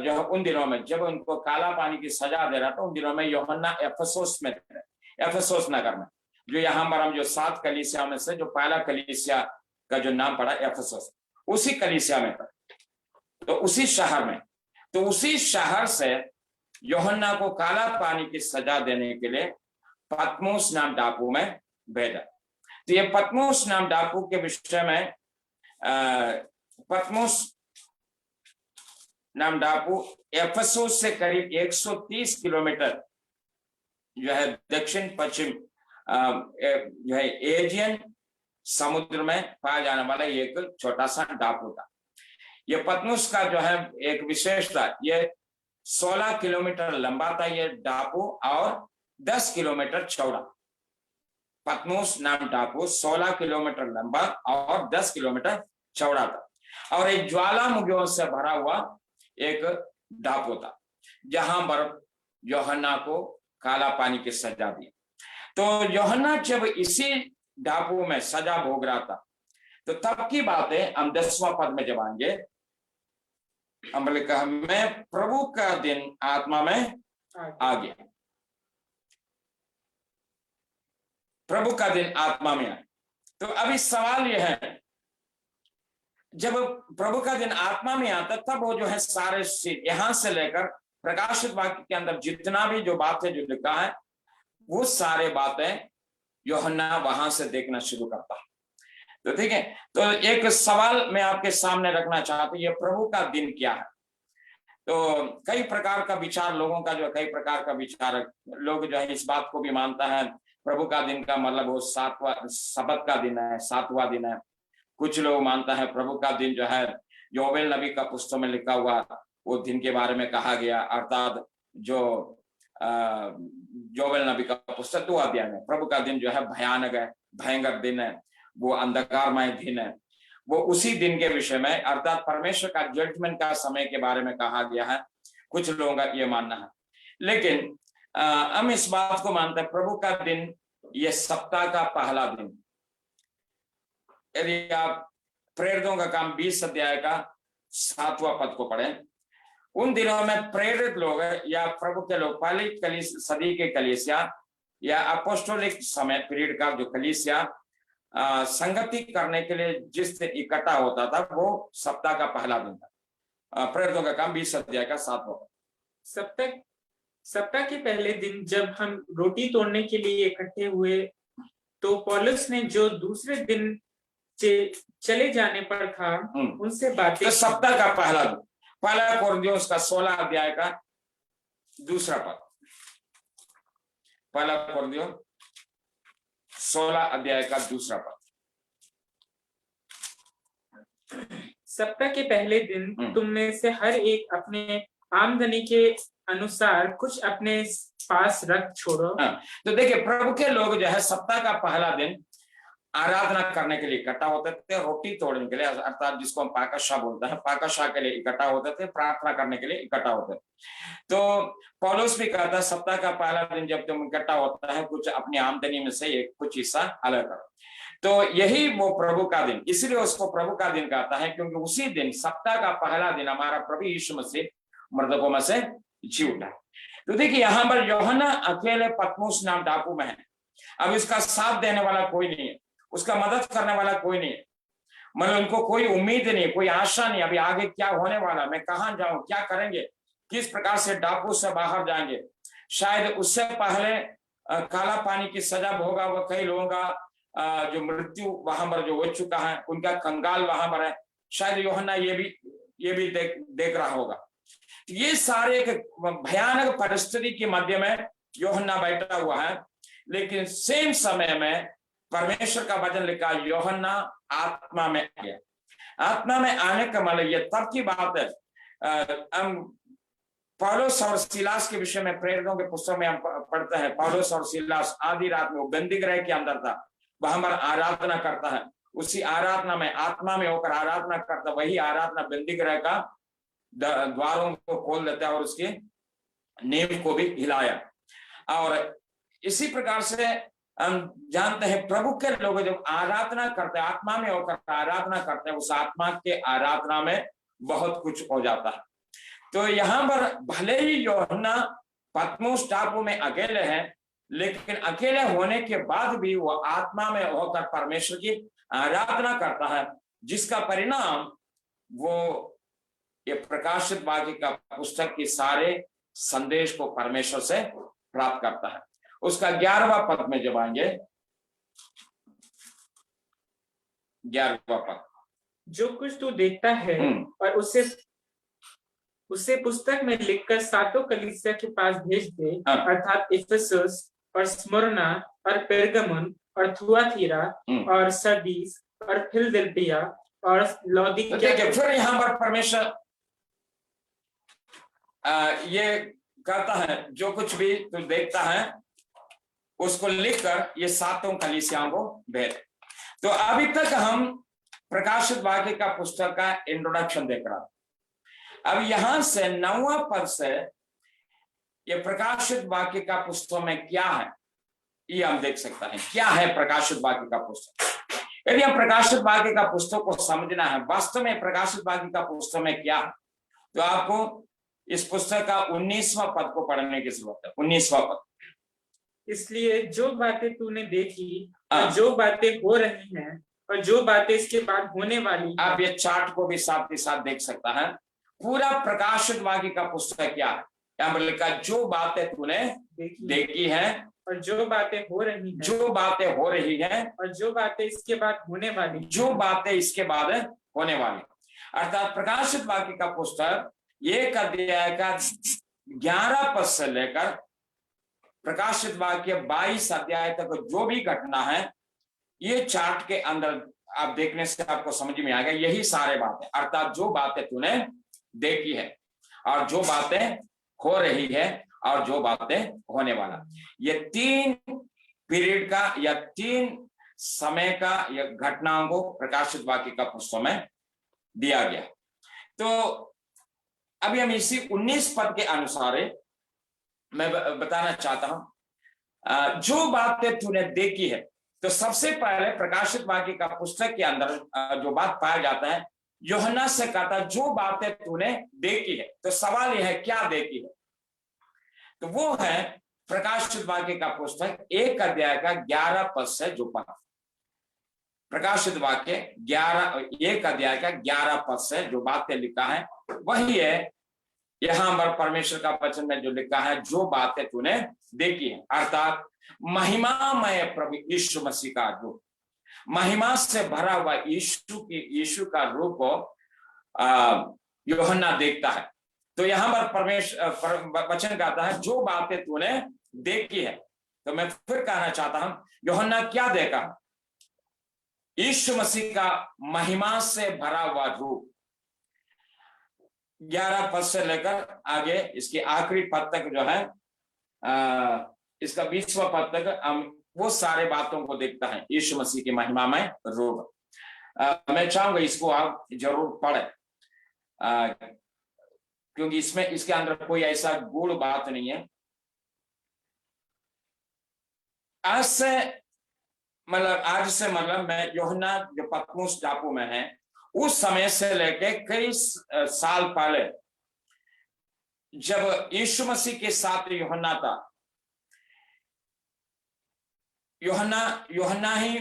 जो उन दिनों में जब उनको काला पानी की सजा दे रहा था, उन दिनों में यूहन्ना एफेसुस में थे, एफेसुस नगर में, जो यहाँ पर हम जो 7 कलीसिया में से जो पहला कलीसिया का जो नाम पड़ा एफेसुस, उसी कलीसिया में था। तो उसी शहर में, तो उसी शहर से यूहन्ना को काला पानी की सजा देने के लिए पतमुस नाम टापू में भेजा। तो ये पतमुस नाम टापू के विषय में, पतमुस नाम टापू एफेसुस से करीब 130 किलोमीटर जो है दक्षिण पश्चिम जो है एजियन समुद्र में पाया जाने वाला एक छोटा सा टापू था। ये पतमुस का जो है एक विशेषता, ये 16 किलोमीटर लंबा था ये टापू और 10 किलोमीटर चौड़ा। पतमुस नाम टापू 16 किलोमीटर लंबा और 10 किलोमीटर चौड़ा था और एक ज्वालामुखियों से भरा हुआ एक टापू था, जहां पर यूहन्ना को काला पानी की सजा दी। तो यूहन्ना जब इसी टापू में सजा भोग रहा था, तो तब की बातें हम 10वां पद में जब आएंगे, हमने कहा मैं प्रभु का दिन आत्मा में आ गया। प्रभु का दिन आत्मा में आया। तो अभी सवाल यह है, जब प्रभु का दिन आत्मा में आता तब वो जो है सारे यहां से लेकर प्रकाशित वाक्य के अंदर जितना भी जो बातें जो लिखा है, वो सारे बातें यूहन्ना वहां से देखना शुरू करता है। तो ठीक है, तो एक सवाल मैं आपके सामने रखना चाहता हूं, ये प्रभु का दिन क्या है? तो कई प्रकार का विचार लोगों का, जो कई प्रकार का विचार लोग जो है इस बात को भी मानता है, प्रभु का दिन का मतलब वो 7वां सब्त का दिन है, 7वां दिन है। कुछ लोग मानता है प्रभु का दिन जो है योवेल नबी का पुस्तक में लिखा हुआ वो दिन के बारे में कहा गया, अर्थात जो योवेल नबी का पुस्तक 2 अध्याय में प्रभु का दिन जो है भयानक है, भयंकर दिन है, वो अंधकारमय दिन है, वो उसी दिन के विषय में अर्थात परमेश्वर का जजमेंट का समय के बारे में कहा गया है। कुछ लोगों का ये मानना है, लेकिन हम इस बात को मानते हैं प्रभु का दिन ये सप्ताह का पहला दिन। यदि आप प्रेरितों का काम 20 अध्याय का 7वां पद को पढ़ें, उन दिनों में प्रेरित लोग या प्रभु के लोग पहली सदी के कलीसिया या अपोस्टोलिक समय पीरियड का जो कलीसिया संगति करने के लिए जिस दिन इकट्ठा होता था वो सप्ताह का पहला दिन था। प्रेरितों का काम 20 अध्याय का 7वां। सप्ताह के पहले दिन जब हम रोटी तोड़ने के लिए इकट्ठे हुए तो पौलुस ने जो दूसरे दिन चले जाने पर था उनसे बातें। तो सप्ताह का पहला दिन, पहला कोरिन्थियों का 16 अध्याय का 2 पद, पहला कोरिन्थियों 16 अध्याय का 2 पद। सप्ताह के पहले दिन तुम में से हर एक अपने आमदनी के अनुसार कुछ अपने पास रख छोड़ो। तो देखिए प्रभु के लोग जो है सप्ताह का पहला दिन आराधना करने के लिए इकट्ठा होते थे, रोटी तोड़ने के लिए अर्थात जिसको हम पाकशाह बोलते हैं, पाकशाह के लिए इकट्ठा होते थे, प्रार्थना करने के लिए इकट्ठा होते थे। तो पौलुस भी कहता है सप्ताह का पहला दिन जब तुम इकट्ठा होता है कुछ अपनी आमदनी में से एक कुछ हिस्सा अलग करो। तो यही वो प्रभु का दिन, इसलिए उसको प्रभु का दिन कहता है क्योंकि उसी दिन सप्ताह का पहला दिन हमारा प्रभु यीशु मसीह मृतकों में से जी उठा। तो देखिए यहाँ पर यूहन्ना अकेले पतमुस नाम डाकू में है। अब इसका साथ देने वाला कोई नहीं है, उसका मदद करने वाला कोई नहीं है, मतलब उनको कोई उम्मीद नहीं, कोई आशा नहीं अभी आगे क्या होने वाला, मैं कहाँ जाऊं, क्या करेंगे, किस प्रकार से डाकू से बाहर जाएंगे। शायद उससे पहले काला पानी की सजा भोगा वो कई लोगों का जो मृत्यु वहां पर जो हो चुका है, उनका कंगाल वहां पर है। शायद यूहन्ना ये भी देख रहा होगा। ये सारे एक भयानक परिस्थिति के मध्य में यूहन्ना बैठा हुआ है, लेकिन सेम समय में परमेश्वर का वचन लिखा यूहन्ना आत्मा में आ गया। आत्मा में आने का मतलब ये तब की बात है। हम पौलुस और सीलास के विषय में प्रेरितों के पुस्तक में हम पढ़ते हैं। पौलुस और सीलास आधी रात में वो बंदी गृह के अंदर था, वहां पर आराधना करता है, उसी आराधना में आत्मा में होकर आराधना करता, वही आराधना बंदी गृह का द्वारों को खोल देता है और उसकी नींव को भी हिलाया। और इसी प्रकार से हम जानते हैं प्रभु के लोग जब आराधना करते हैं, आत्मा में होकर आराधना करते हैं, उस आत्मा के आराधना में बहुत कुछ हो जाता है। तो यहाँ पर भले ही यूहन्ना पतमुस टापू में अकेले हैं, लेकिन अकेले होने के बाद भी वो आत्मा में होकर परमेश्वर की आराधना करता है, जिसका परिणाम वो ये प्रकाशित वाक्य का पुस्तक के सारे संदेश को परमेश्वर से प्राप्त करता है। उसका 11वां पद में जब आएंगे, 11वां पद, जो कुछ तू देखता है और उसे पुस्तक में लिखकर सातों कलीसिया के पास भेज दे, अर्थात इफिसुस और स्मुरना और पेरगमुन और थुआतीरा और सरदीस और फिलदेल्फिया और लौदीकिया। फिर यहाँ पर परमेश्वर ये कहता है जो कुछ भी तू देखता है उसको लिखकर ये सातों कलीसियाओं को भेज। तो अभी तक हम प्रकाशित वाक्य का पुस्तक का इंट्रोडक्शन देख रहा। अब यहां से 9वां पद से ये प्रकाशित वाक्य का पुस्तक में क्या है ये हम देख सकते हैं। क्या है प्रकाशित वाक्य का पुस्तक? यदि हम प्रकाशित वाक्य का पुस्तक को समझना है वास्तव में प्रकाशित वाक्य का पुस्तक में क्या है, तो आपको इस पुस्तक का 19वां पद को पढ़ने की जरूरत है। 19वां पद, इसलिए जो बातें तूने देखी और जो बातें हो रही हैं और जो बातें इसके बाद होने वाली, आप ये चार्ट को भी साथ ही साथ देख सकता है। पूरा प्रकाशित वाक्य का पुस्तक क्या है, यहाँ पर लिखा जो बातें तूने देखी हैं और जो बातें हो रही हैं, जो बातें हो रही हैं और जो बातें इसके बाद होने वाली, जो बातें इसके बाद होने वाली। अर्थात प्रकाशित वाक्य का पुस्तक 1 अध्याय का 11 पद से लेकर प्रकाशित वाक्य 22 अध्याय तक जो भी घटना है, ये चार्ट के अंदर आप देखने से आपको समझ में आएगा। यही सारे बातें, अर्थात जो बातें तूने देखी है और जो बातें हो रही है और जो बातें होने वाला, ये 3 पीरियड का या 3 समय का या घटनाओं को प्रकाशित वाक्य का पुस्तक में दिया गया। तो अभी हम इसी 19 पद के अनुसार मैं बताना चाहता हूं, जो बातें तूने देखी है। तो सबसे पहले प्रकाशित वाक्य का पुस्तक के अंदर जो बात पाया जाता है, यूहन्ना से कहता जो बातें तूने देखी है। तो सवाल यह है क्या देखी है? तो वो है प्रकाशित वाक्य का पुस्तक 1 अध्याय का 11 पद से जो पढ़ा। प्रकाशित वाक्य 1 अध्याय का 11 पद से जो बातें लिखा है वही है यहां पर परमेश्वर का वचन में जो लिखा है, जो बातें तूने देखी है, अर्थात महिमामय प्रभु यीशु मसीह का रूप, महिमा से भरा हुआ यीशु का रूप को यूहन्ना देखता है। तो यहां पर परमेश्वर वचन कहता है जो बातें तूने देखी है। तो मैं फिर कहना चाहता हूं, यूहन्ना क्या देखा? यीशु मसीह का महिमा से भरा हुआ रूप। 11 पद से लेकर आगे इसके आखिरी पद तक जो है, इसका 20वां पद तक हम वो सारे बातों को देखता है, यीशु मसीह की महिमा में रूप। मैं चाहूंगा इसको आप जरूर पढ़ें, क्योंकि इसमें इसके अंदर कोई ऐसा गूढ़ बात नहीं है। आज से मैं यूहन्ना जो पतमुस टापू में है, उस समय से लेके कई साल पहले जब यीशु मसीह के साथ यूहन्ना था, यूहन्ना ही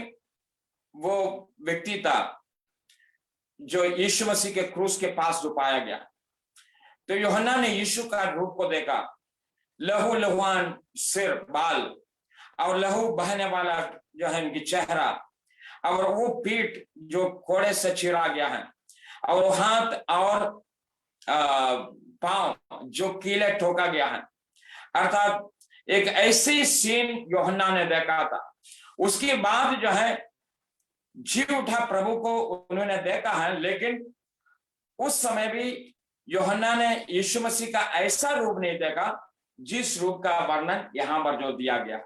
वो व्यक्ति था जो यीशु मसीह के क्रूस के पास जो पाया गया। तो यूहन्ना ने यीशु का रूप को देखा, लहू लहुआन सिर बाल और लहू बहने वाला जो है इनकी चेहरा, और वो पीठ जो कोड़े से चीरा गया है, और हाथ और पांव जो कीले ठोका गया है। अर्थात एक ऐसी सीन यूहन्ना ने देखा था। उसके बाद जो है जी उठा प्रभु को उन्होंने देखा है, लेकिन उस समय भी यूहन्ना ने यीशु मसीह का ऐसा रूप नहीं देखा जिस रूप का वर्णन यहां पर जो दिया गया।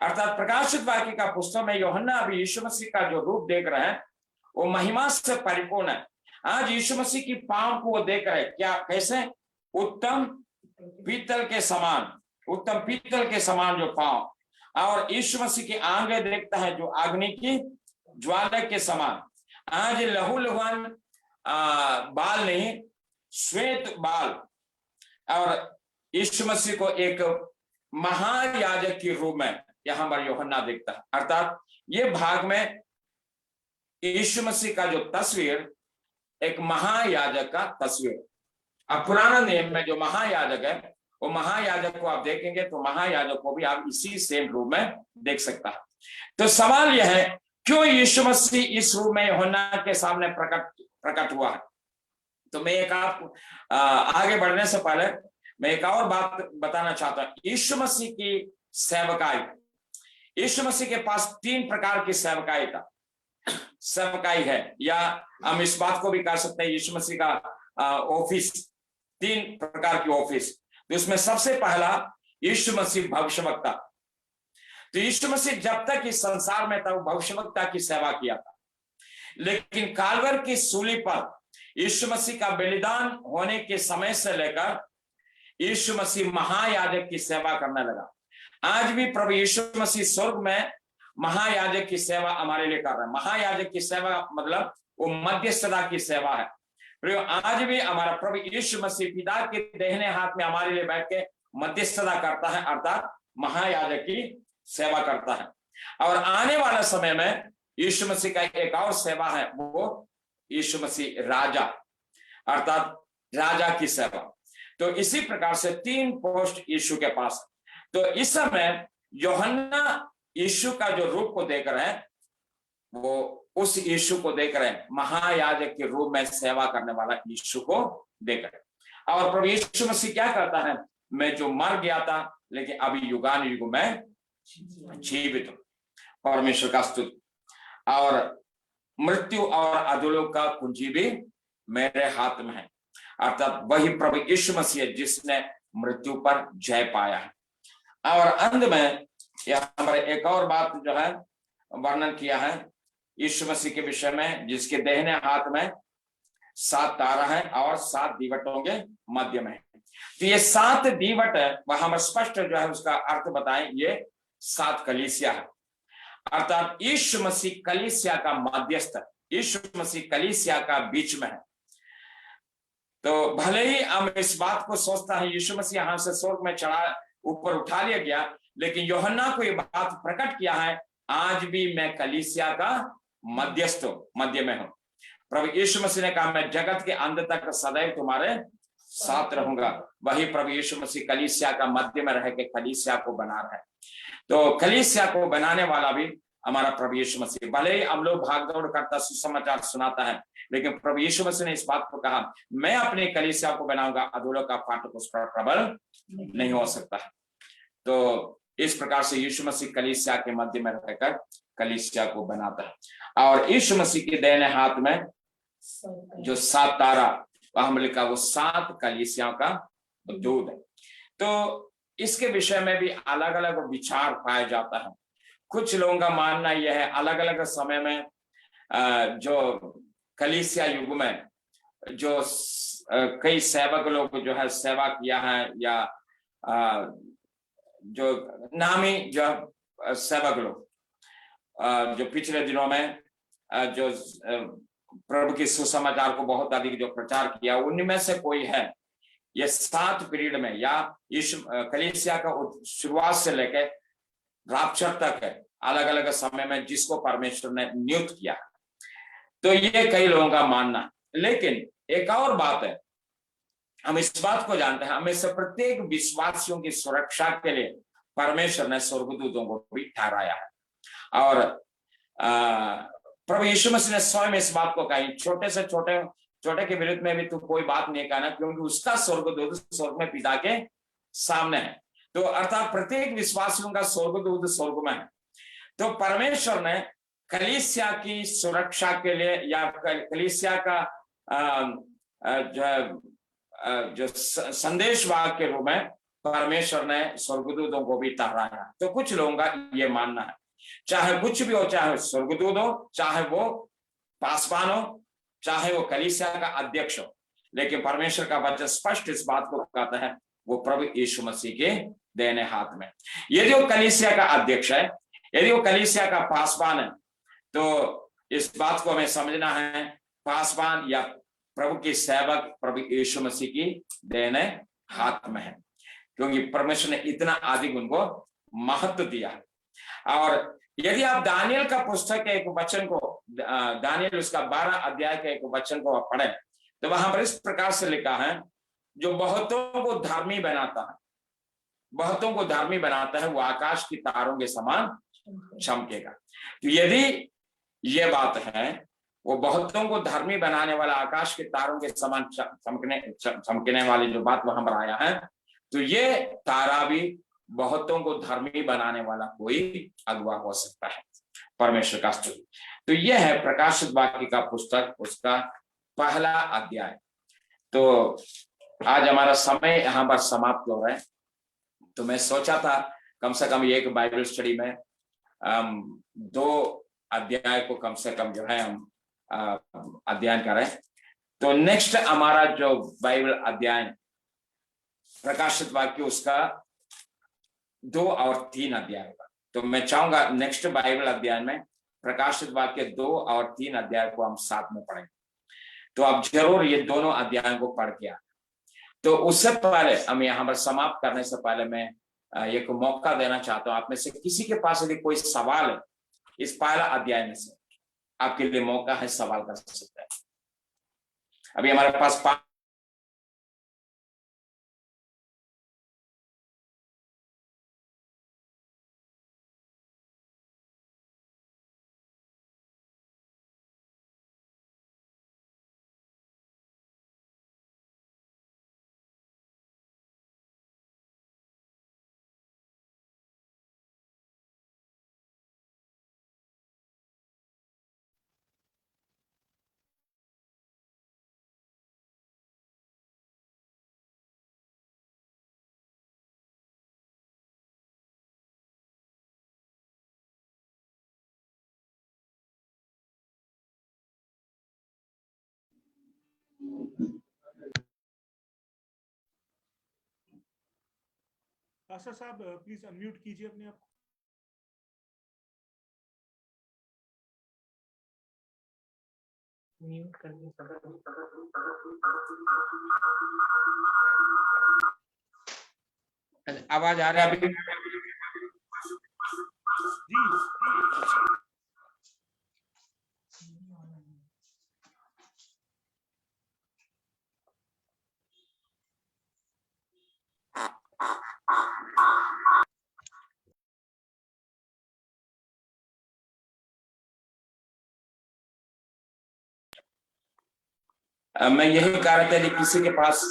अर्थात प्रकाशित वाक्य का पुस्तक में यूहन्ना अभी यीशु मसीह का जो रूप देख रहे हैं वो महिमा से परिपूर्ण है। आज यीशु मसीह की पांव को वो देख रहे हैं, क्या कैसे? उत्तम पीतल के समान जो पांव, और यीशु मसीह की आंखें देखता है जो अग्नि की ज्वाला के समान। आज लहू लुहान बाल नहीं, श्वेत बाल, और यीशु मसीह को एक महायाजक के रूप में यहां पर यूहन्ना देखता है। अर्थात ये भाग में यीशु मसीह का जो तस्वीर एक महायाजक का तस्वीर। अब पुराना नियम में जो महायाजक है, वो महायाजक को आप देखेंगे तो महायाजक को भी आप इसी सेम रूप में देख सकता है। तो सवाल यह है, क्यों यीशु मसीह इस रूप में यूहन्ना के सामने प्रकट हुआ है? तो मैं एक आप आगे बढ़ने से पहले मैं एक और बात बताना चाहता हूं। यीशु मसीह की सेवकाई, यीशु मसीह के पास 3 प्रकार की सेवकाई है, या हम इस बात को भी कह सकते हैं यीशु मसीह का ऑफिस, 3 प्रकार की ऑफिस। तो इसमें सबसे पहला यीशु मसीह भविष्यवक्ता। तो यीशु मसीह जब तक इस संसार में था वो भविष्यवक्ता की सेवा किया था, लेकिन कालवर की सूली पर यीशु मसीह का बलिदान होने के समय से लेकर यीशु मसीह महायाजक की सेवा करने लगा। आज भी प्रभु यीशु मसीह स्वर्ग में महायाजक की सेवा हमारे लिए कर रहे हैं। महायाजक की सेवा मतलब वो मध्यस्थता की सेवा है। आज भी हमारा प्रभु यीशु मसीह पिता के दाहिने हाथ में हमारे लिए बैठ के मध्यस्थता करता है, अर्थात महायाजक की सेवा करता है। और आने वाला समय में यीशु मसीह का एक और सेवा है, वो यीशु मसीह राजा, अर्थात राजा की सेवा। तो इसी प्रकार से 3 पोस्ट यीशु के पास। तो इस समय यूहन्ना यीशु का जो रूप को देख रहे हैं, वो उस यीशु को देख रहे हैं, महायाजक के रूप में सेवा करने वाला यीशु को देख रहे हैं। और प्रभु यीशु मसीह क्या करता है? मैं जो मर गया था लेकिन अभी युगान युग में जीवित हूं। परमेश्वर का स्तुति। और मृत्यु और अधोलोक का कुंजी भी मेरे हाथ में है, अर्थात वही प्रभु यीशु मसीह जिसने मृत्यु पर जय पाया है। और अंत में यहाँ पर एक और बात जो है वर्णन किया है यीशु मसीह के विषय में, जिसके दाहिने हाथ में 7 तारा है और 7 दीवटों के मध्य में। तो ये 7 दीवट वह हम स्पष्ट जो है उसका अर्थ बताएं, ये 7 कलीसिया है, अर्थात यीशु मसीह कलीसिया का मध्यस्थ, यीशु मसीह कलीसिया का बीच में है। तो भले ही हम इस बात को सोचता है यीशु मसीह यहां से स्वर्ग में चढ़ा, ऊपर उठा लिया गया, लेकिन यूहन्ना को ये बात प्रकट किया है, आज भी मैं कलीसिया का मध्यस्थ हूं, मध्य में हूं। प्रभु यीशु मसीह ने कहा, मैं जगत के अंत तक सदैव तुम्हारे साथ रहूंगा। वही प्रभु यीशु मसीह कलीसिया का मध्य में रह के कलीसिया को बना रहा है। तो कलीसिया को बनाने वाला भी हमारा प्रभु यीशु मसीह। भले ही हम लोग भागदौड़ करता सुसमाचार सुनाता है, लेकिन प्रभु यीशु मसीह ने इस बात को कहा, मैं अपने कलीसिया को बनाऊंगा, अधूलों का फाटक उस पर प्रबल नहीं हो सकता है। तो इस प्रकार से यीशु मसीह कलीसिया के मध्य में रहकर कलीसिया को बनाता है। और यीशु मसीह के दाहिने हाथ में जो 7 तारा वहां लिखा, वो 7 कलीसियाओं का दूत है। तो इसके विषय में भी अलग अलग विचार पाया जाता है। कुछ लोगों का मानना यह है, अलग अलग समय में जो कलीसिया युग में जो कई सेवक लोग जो है सेवा किया है, या जो नामी जो सेवक लोग जो पिछले दिनों में जो प्रभु के सुसमाचार को बहुत अधिक जो प्रचार किया, उनमें से कोई है ये 7 पीरियड में, या इस कलीसिया का शुरुआत से लेकर राप्चर तक है, अलग अलग समय में जिसको परमेश्वर ने नियुक्त किया। तो ये कई लोगों का मानना। लेकिन एक और बात है, हम इस बात को जानते हैं, हमें से प्रत्येक विश्वासियों की सुरक्षा के लिए परमेश्वर ने स्वर्गदूतों को भी ठहराया है। और प्रभु यीशु मसीह ने स्वयं इस बात को कही, छोटे से छोटे के विरुद्ध में भी तू कोई बात नहीं कहना, क्योंकि उसका स्वर्गदूत स्वर्ग में पिता के सामने है। तो अर्थात प्रत्येक विश्वासियों का स्वर्गदूत स्वर्ग में है। तो परमेश्वर ने कलीसिया की सुरक्षा के लिए, या कलीसिया का जो संदेशवाहक के रूप में परमेश्वर ने स्वर्गदूतों को भी ठहराया। तो कुछ लोगों का ये मानना है, चाहे कुछ भी हो, चाहे स्वर्गदूत हो, चाहे वो पासवान हो, चाहे वो कलीसिया का अध्यक्ष हो, लेकिन परमेश्वर का वचन स्पष्ट इस बात को कहता है, वो प्रभु यीशु मसीह के दाहिने हाथ में। यदि वो कलीसिया का अध्यक्ष है, यदि वो कलीसिया का पासवान है, तो इस बात को हमें समझना है, पासवान या प्रभु के सेवक प्रभु यीशु मसीह की दाहिने हाथ में है, क्योंकि परमेश्वर ने इतना अधिक उनको महत्व दिया है। और यदि आप दानियल का पुस्तक के एक वचन को, दानियल उसका 12 अध्याय के एक वचन को आप पढ़े, तो वहां पर इस प्रकार से लिखा है, जो बहुतों को धर्मी बनाता है, बहुतों को धर्मी बनाता है, वो आकाश की तारों के समान चमकेगा। तो यदि ये बात है, वो बहुतों को धर्मी बनाने वाला, आकाश के तारों के समान चमकने वाली जो बात वहां पर आया है, तो ये तारा भी बहुतों को धर्मी बनाने वाला कोई अगुवा हो सकता है। परमेश्वर का स्तुति। तो यह है प्रकाशित वाक्य का पुस्तक, उसका पहला अध्याय। तो आज हमारा समय यहाँ पर समाप्त हो रहा है। तो मैं सोचा था कम से कम एक बाइबल स्टडी में 2 अध्याय को कम से कम जो है हम अध्ययन करें। तो नेक्स्ट हमारा जो बाइबल अध्ययन प्रकाशित वाक्य, उसका 2 और 3 अध्याय होगा। तो मैं चाहूंगा नेक्स्ट बाइबल अध्ययन में प्रकाशित वाक्य 2 और 3 अध्याय को हम साथ में पढ़ेंगे। तो आप जरूर ये दोनों अध्यायों को पढ़ के आए। तो उससे पहले हम यहाँ पर समाप्त करने से पहले मैं एक मौका देना चाहता हूँ, आप में से किसी के पास यदि कोई सवाल है इस पहला अध्याय में से, आपके लिए मौका है, सवाल कर सकते हैं। अभी हमारे पास पास्टर साहब प्लीज अनम्यूट कीजिए अपने आप को। म्यूट कर दीजिए। आवाज आ रहा है अभी? जी मैं यही कह रहा था कि किसी के पास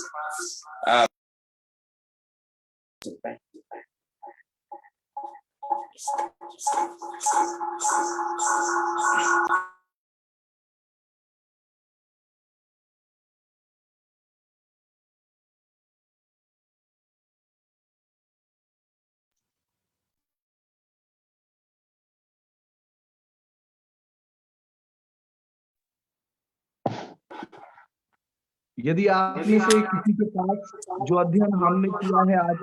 यदि आप में से किसी के पास जो अध्ययन हमने किया है आज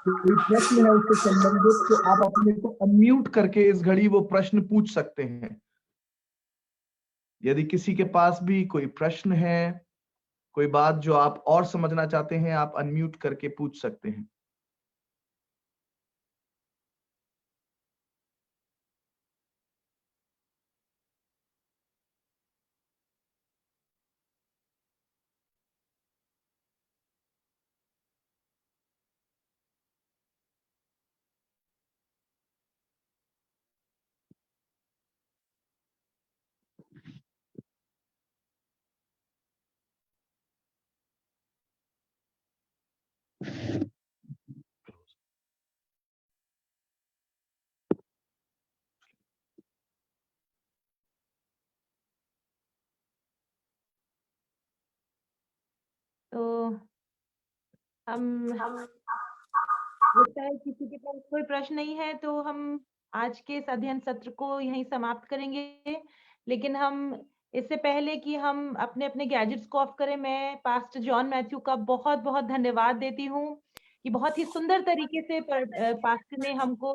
कोई प्रश्न है उससे संबंधित, तो आप अपने को अनम्यूट करके इस घड़ी वो प्रश्न पूछ सकते हैं। यदि किसी के पास भी कोई प्रश्न है, कोई बात जो आप और समझना चाहते हैं, आप अनम्यूट करके पूछ सकते हैं। तो हम लगता है किसी के पास कोई प्रश्न नहीं है, तो हम आज के इस अध्ययन सत्र को यहीं समाप्त करेंगे। लेकिन हम इससे पहले कि हम अपने अपने गैजेट्स को ऑफ करें, मैं पास्टर जॉन मैथ्यू का बहुत बहुत धन्यवाद देती हूँ कि बहुत ही सुंदर तरीके से पास्टर ने हमको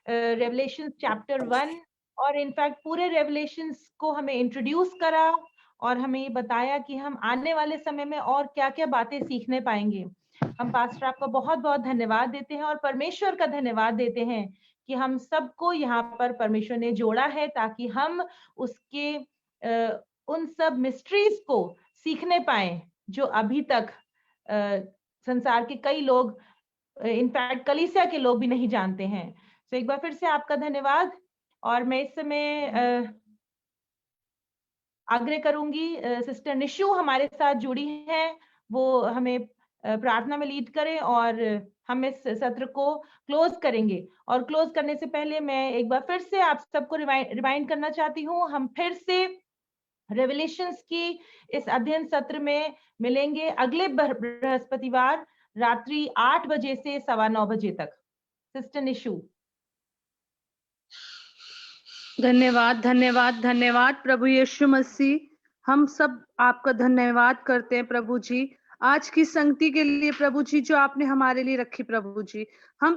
रेवलेशंस चैप्टर 1 और इनफैक्ट पूरे रेवलेशंस को हमें इंट्रोड्यूस करा और हमें ये बताया कि हम आने वाले समय में और क्या-क्या बातें सीखने पाएंगे। हम पास्टर आपका बहुत बहुत धन्यवाद देते हैं और परमेश्वर का धन्यवाद देते हैं कि हम सबको यहाँ पर परमेश्वर ने जोड़ा है ताकि हम उसके उन सब मिस्ट्रीज को सीखने पाए जो अभी तक संसार के कई लोग, इनफैक्ट कलीसिया के लोग भी नहीं जानते हैं। तो एक बार फिर से आपका धन्यवाद। और मैं इस समय आग्रह करूंगी, सिस्टर निशु हमारे साथ जुड़ी हैं, वो हमें प्रार्थना में लीड करें और हम इस सत्र को क्लोज करेंगे। और क्लोज करने से पहले मैं एक बार फिर से आप सबको रिमाइंड करना चाहती हूँ, हम फिर से रेवलेशंस की इस अध्ययन सत्र में मिलेंगे अगले बृहस्पतिवार रात्रि 8 बजे से 9:15 बजे तक। सिस्टर निशु। धन्यवाद धन्यवाद धन्यवाद प्रभु यीशु मसीह। हम सब आपका धन्यवाद करते हैं प्रभु जी, आज की संगति के लिए प्रभु जी जो आपने हमारे लिए रखी प्रभु जी। हम